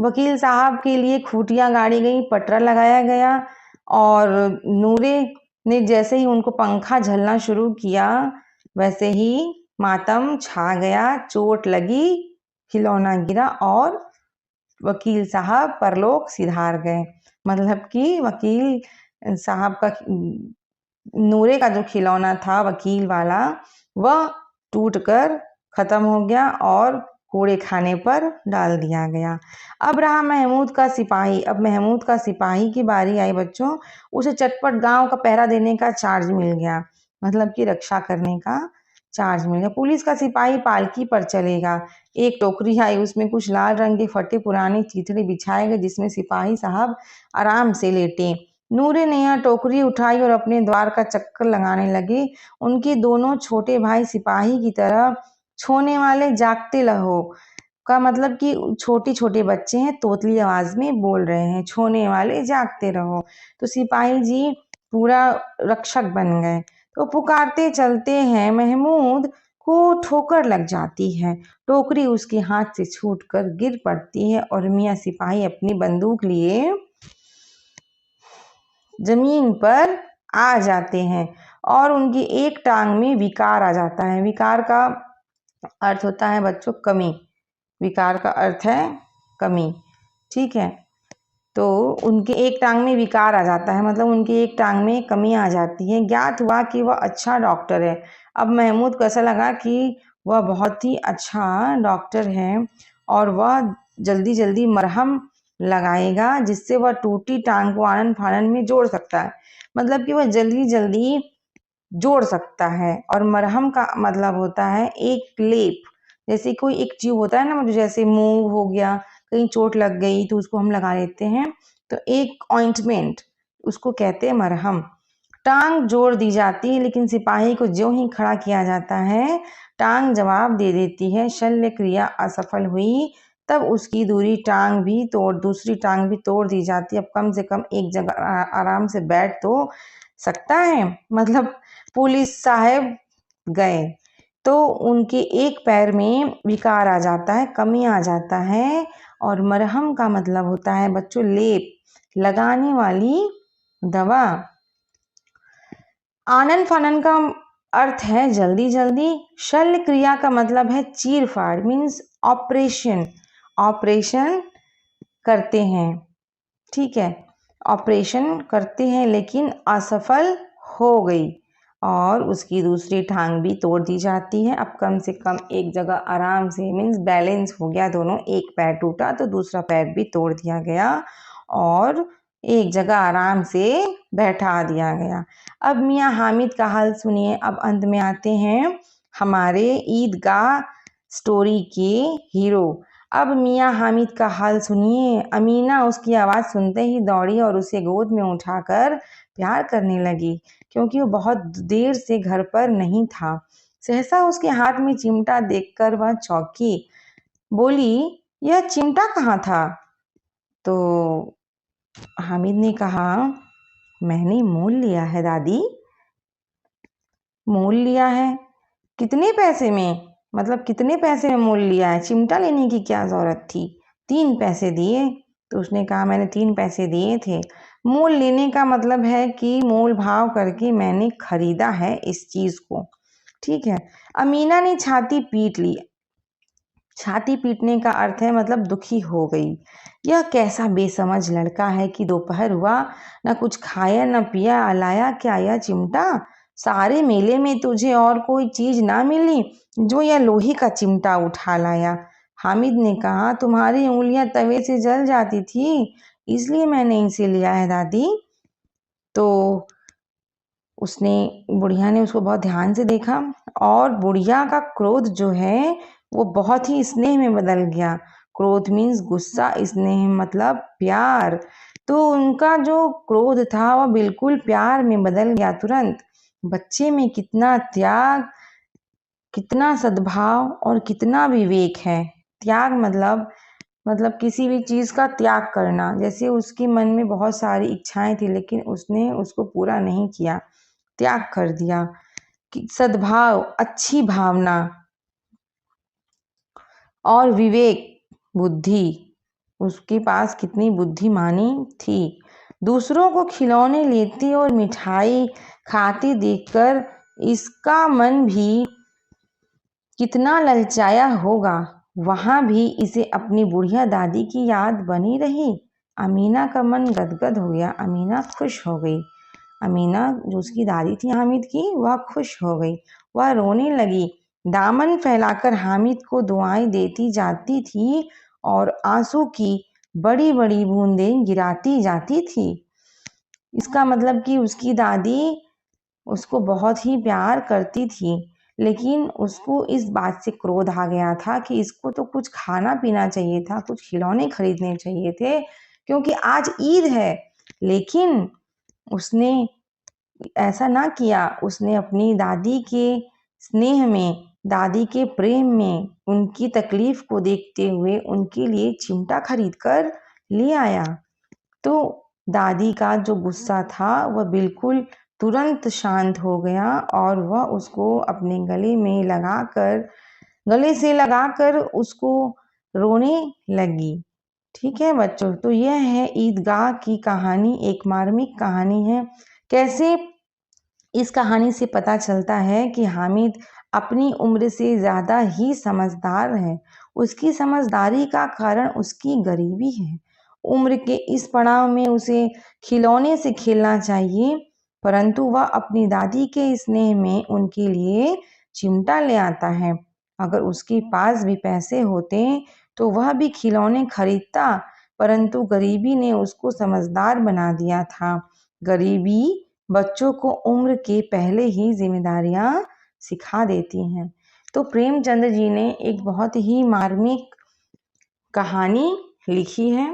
वकील साहब के लिए खूंटियां गाड़ी गई, पटरा लगाया गया, और नूरे ने जैसे ही उनको पंखा झलना शुरू किया वैसे ही मातम छा गया, चोट लगी, खिलौना गिरा और वकील साहब परलोक सिधार गए। मतलब कि वकील साहब का नूरे का जो खिलौना था वकील वाला वह टूटकर खत्म हो गया और कूड़े खाने पर डाल दिया गया। अब रहा महमूद का सिपाही। अब महमूद का सिपाही की बारी आई बच्चों। उसे चटपट गांव का पहरा देने का चार्ज मिल गया, मतलब कि रक्षा करने का चार्ज मिल गया। पुलिस का सिपाही पालकी पर चलेगा। एक टोकरी आई, उसमें कुछ लाल रंग के फटे पुराने चीथड़े बिछाए गए जिसमें सिपाही साहब आराम से लेटे। नूरे ने यह टोकरी उठाई और अपने द्वार का चक्कर लगाने लगे। उनके दोनों छोटे भाई सिपाही की तरह छोने वाले जागते रहो का मतलब कि छोटे छोटे बच्चे हैं, तोतली आवाज में बोल रहे हैं, छोने वाले जागते रहो। तो सिपाही जी पूरा रक्षक बन गए। तो पुकारते चलते हैं, महमूद को ठोकर लग जाती है। टोकरी उसके हाथ से छूटकर गिर पड़ती है और मियाँ सिपाही अपनी बंदूक लिए जमीन पर आ जाते हैं और उनकी एक टांग में विकार आ जाता है। विकार का अर्थ होता है बच्चों कमी। विकार का अर्थ है कमी, ठीक है। तो उनके एक टांग में विकार आ जाता है, मतलब उनकी एक टांग में कमी आ जाती है। ज्ञात हुआ कि वह अच्छा डॉक्टर है। अब महमूद को ऐसा लगा कि वह बहुत ही अच्छा डॉक्टर है और वह जल्दी जल्दी मरहम लगाएगा जिससे वह टूटी टांग को आनन फानन में जोड़ सकता है। मतलब कि वह जल्दी जल्दी जोड़ सकता है। और मरहम का मतलब होता है एक लेप। जैसे कोई एक ट्यूब होता है ना, मतलब जैसे मुंह हो गया, कहीं चोट लग गई तो उसको हम लगा लेते हैं, तो एक ऑइंटमेंट, उसको कहते हैं मरहम। टांग जोड़ दी जाती है, लेकिन सिपाही को ज्यों ही खड़ा किया जाता है टांग जवाब दे देती है। शल्य क्रिया असफल हुई, तब उसकी दूसरी टांग भी तोड़ दी जाती है। अब कम से कम एक जगह आराम से बैठ तो सकता है। मतलब पुलिस साहब गए तो उनके एक पैर में विकार आ जाता है, कमी आ जाता है। और मरहम का मतलब होता है बच्चों लेप, लगाने वाली दवा। आनन फानन का अर्थ है जल्दी जल्दी। शल्य क्रिया का मतलब है चीर फाड़, मीन्स ऑपरेशन। ऑपरेशन करते हैं, ठीक है, ऑपरेशन करते हैं लेकिन असफल हो गई और उसकी दूसरी टांग भी तोड़ दी जाती है। अब कम से कम एक जगह आराम से, मीन्स बैलेंस हो गया दोनों। एक पैर टूटा तो दूसरा पैर भी तोड़ दिया गया और एक जगह आराम से बैठा दिया गया। अब मियाँ हामिद का हाल सुनिए। अब अंत में आते हैं हमारे ईदगाह स्टोरी के हीरो। अब मियाँ हामिद का हाल सुनिए। अमीना उसकी आवाज़ सुनते ही दौड़ी और उसे गोद में उठाकर प्यार करने लगी, क्योंकि वो बहुत देर से घर पर नहीं था। सहसा उसके हाथ में चिमटा देखकर वह चौंकी। बोली, यह चिमटा कहाँ था? तो हामिद ने कहा, मैंने मोल लिया है दादी। मोल लिया है? कितने पैसे में? मतलब कितने पैसे में मोल लिया है? चिमटा लेने की क्या जरूरत थी? 3 पैसे दिए। तो उसने कहा, मैंने 3 पैसे दिए थे। मोल लेने का मतलब है कि मोल भाव करके मैंने खरीदा है इस चीज को, ठीक है। अमीना ने छाती पीट ली। छाती पीटने का अर्थ है मतलब दुखी हो गई। यह कैसा बेसमझ लड़का है कि दोपहर हुआ, न कुछ खाया न पिया, लाया क्या यह चिमटा? सारे मेले में तुझे और कोई चीज ना मिली जो यह लोहे का चिमटा उठा लाया। हामिद ने कहा, तुम्हारी उंगलियां तवे से जल जाती थी, इसलिए मैंने इसे लिया है दादी। तो बुढ़िया ने उसको बहुत ध्यान से देखा और बुढ़िया का क्रोध जो है वो बहुत ही स्नेह में बदल गया। क्रोध मीन्स गुस्सा, स्नेह मतलब प्यार। तो उनका जो क्रोध था वह बिल्कुल प्यार में बदल गया तुरंत। बच्चे में कितना त्याग, कितना सद्भाव और कितना विवेक है। त्याग मतलब किसी भी चीज का त्याग करना। जैसे उसके मन में बहुत सारी इच्छाएं थी लेकिन उसने उसको पूरा नहीं किया, त्याग कर दिया। सद्भाव, अच्छी भावना और विवेक, बुद्धि, उसके पास कितनी बुद्धिमानी थी। दूसरों को खिलौने लेती और मिठाई खाती देखकर इसका मन भी कितना ललचाया होगा। वहां भी इसे अपनी बुढ़िया दादी की याद बनी रही। अमीना का मन गदगद हो गया। अमीना खुश हो गई। अमीना जो उसकी दादी थी हामिद की, वह खुश हो गई। वह रोने लगी, दामन फैलाकर हामिद को दुआएं देती जाती थी और आंसू की बड़ी बड़ी बूंदें गिराती जाती थी। इसका मतलब कि उसकी दादी उसको बहुत ही प्यार करती थी, लेकिन उसको इस बात से क्रोध आ गया था कि इसको तो कुछ खाना पीना चाहिए था, कुछ खिलौने खरीदने चाहिए थे, क्योंकि आज ईद है। लेकिन उसने ऐसा ना किया। उसने अपनी दादी के स्नेह में, दादी के प्रेम में, उनकी तकलीफ को देखते हुए उनके लिए चिमटा खरीद कर ले आया। तो दादी का जो गुस्सा था वह बिल्कुल तुरंत शांत हो गया और वह उसको अपने गले से लगाकर उसको रोने लगी। ठीक है बच्चों, तो यह है ईदगाह की कहानी, एक मार्मिक कहानी है। कैसे इस कहानी से पता चलता है कि हामिद अपनी उम्र से ज़्यादा ही समझदार है। उसकी समझदारी का कारण उसकी गरीबी है। उम्र के इस पड़ाव में उसे खिलौने से खेलना चाहिए, परंतु वह अपनी दादी के स्नेह में उनके लिए चिमटा ले आता है। अगर उसके पास भी पैसे होते तो वह भी खिलौने खरीदता, परंतु गरीबी ने उसको समझदार बना दिया था। गरीबी बच्चों को उम्र के पहले ही जिम्मेदारियां सिखा देती हैं। तो प्रेमचंद जी ने एक बहुत ही मार्मिक कहानी लिखी है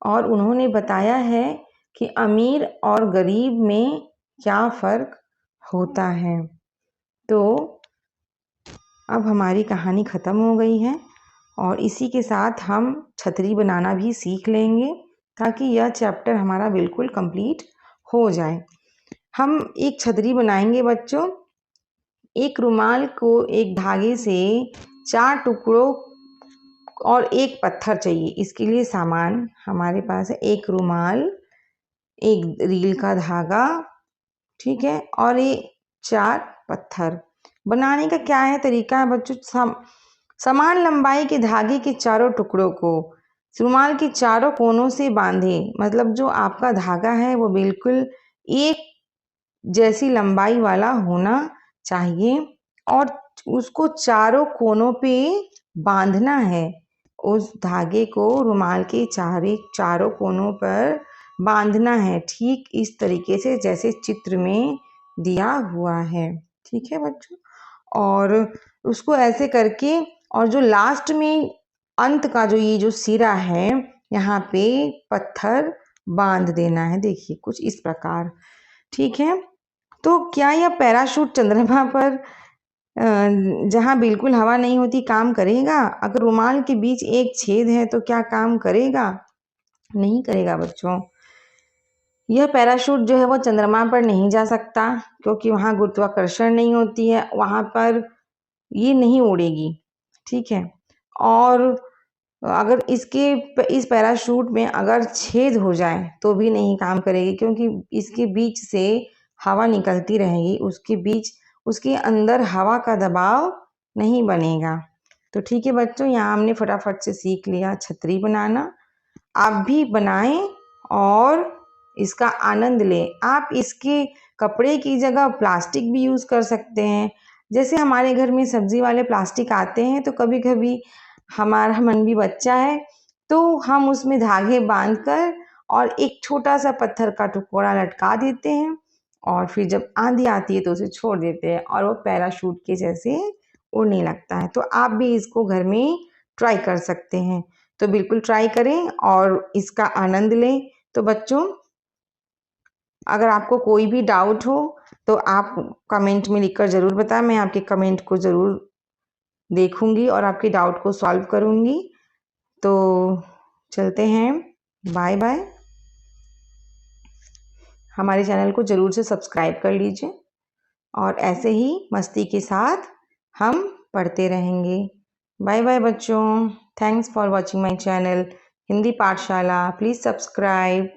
और उन्होंने बताया है कि अमीर और गरीब में क्या फ़र्क होता है। तो अब हमारी कहानी ख़त्म हो गई है और इसी के साथ हम छतरी बनाना भी सीख लेंगे ताकि यह चैप्टर हमारा बिल्कुल कंप्लीट हो जाए। हम एक छतरी बनाएंगे बच्चों। एक रुमाल को एक धागे से 4 टुकड़ों और एक पत्थर चाहिए। इसके लिए सामान हमारे पास है एक रुमाल, एक रील का धागा, ठीक है, और ये 4 पत्थर। बनाने का क्या है तरीका है बच्चों? समान लंबाई के धागे के चारों टुकड़ों को रुमाल के चारों कोनों से बांधें। मतलब जो आपका धागा है वो बिल्कुल एक जैसी लंबाई वाला होना चाहिए और उसको चारों कोनों पे बांधना है। उस धागे को रुमाल के चारों कोनों पर बांधना है, ठीक इस तरीके से जैसे चित्र में दिया हुआ है। ठीक है बच्चों, और उसको ऐसे करके, और जो लास्ट में अंत का जो सिरा है यहाँ पे पत्थर बांध देना है। देखिए कुछ इस प्रकार। ठीक है, तो क्या यह पैराशूट चंद्रमा पर जहाँ बिल्कुल हवा नहीं होती काम करेगा? अगर रुमाल के बीच एक छेद है तो क्या काम करेगा? नहीं करेगा बच्चों। यह पैराशूट जो है वो चंद्रमा पर नहीं जा सकता क्योंकि वहाँ गुरुत्वाकर्षण नहीं होती है, वहाँ पर ये नहीं उड़ेगी। ठीक है, और अगर इस पैराशूट में अगर छेद हो जाए तो भी नहीं काम करेगी क्योंकि इसके बीच से हवा निकलती रहेगी, उसके अंदर हवा का दबाव नहीं बनेगा। तो ठीक है बच्चों, यहाँ हमने फटाफट से सीख लिया छतरी बनाना। आप भी बनाएं और इसका आनंद लें। आप इसके कपड़े की जगह प्लास्टिक भी यूज़ कर सकते हैं। जैसे हमारे घर में सब्जी वाले प्लास्टिक आते हैं तो कभी कभी हमारा मन भी बच्चा है तो हम उसमें धागे बांधकर और एक छोटा सा पत्थर का टुकड़ा लटका देते हैं और फिर जब आंधी आती है तो उसे छोड़ देते हैं और वो पैराशूट के जैसे उड़ने लगता है। तो आप भी इसको घर में ट्राई कर सकते हैं। तो बिल्कुल ट्राई करें और इसका आनंद लें। तो बच्चों, अगर आपको कोई भी डाउट हो तो आप कमेंट में लिखकर ज़रूर बताएं। मैं आपके कमेंट को ज़रूर देखूंगी और आपके डाउट को सॉल्व करूंगी। तो चलते हैं, बाय बाय। हमारे चैनल को ज़रूर से सब्सक्राइब कर लीजिए और ऐसे ही मस्ती के साथ हम पढ़ते रहेंगे। बाय बाय बच्चों। Thanks for watching my channel Hindi Pathshala. Please subscribe.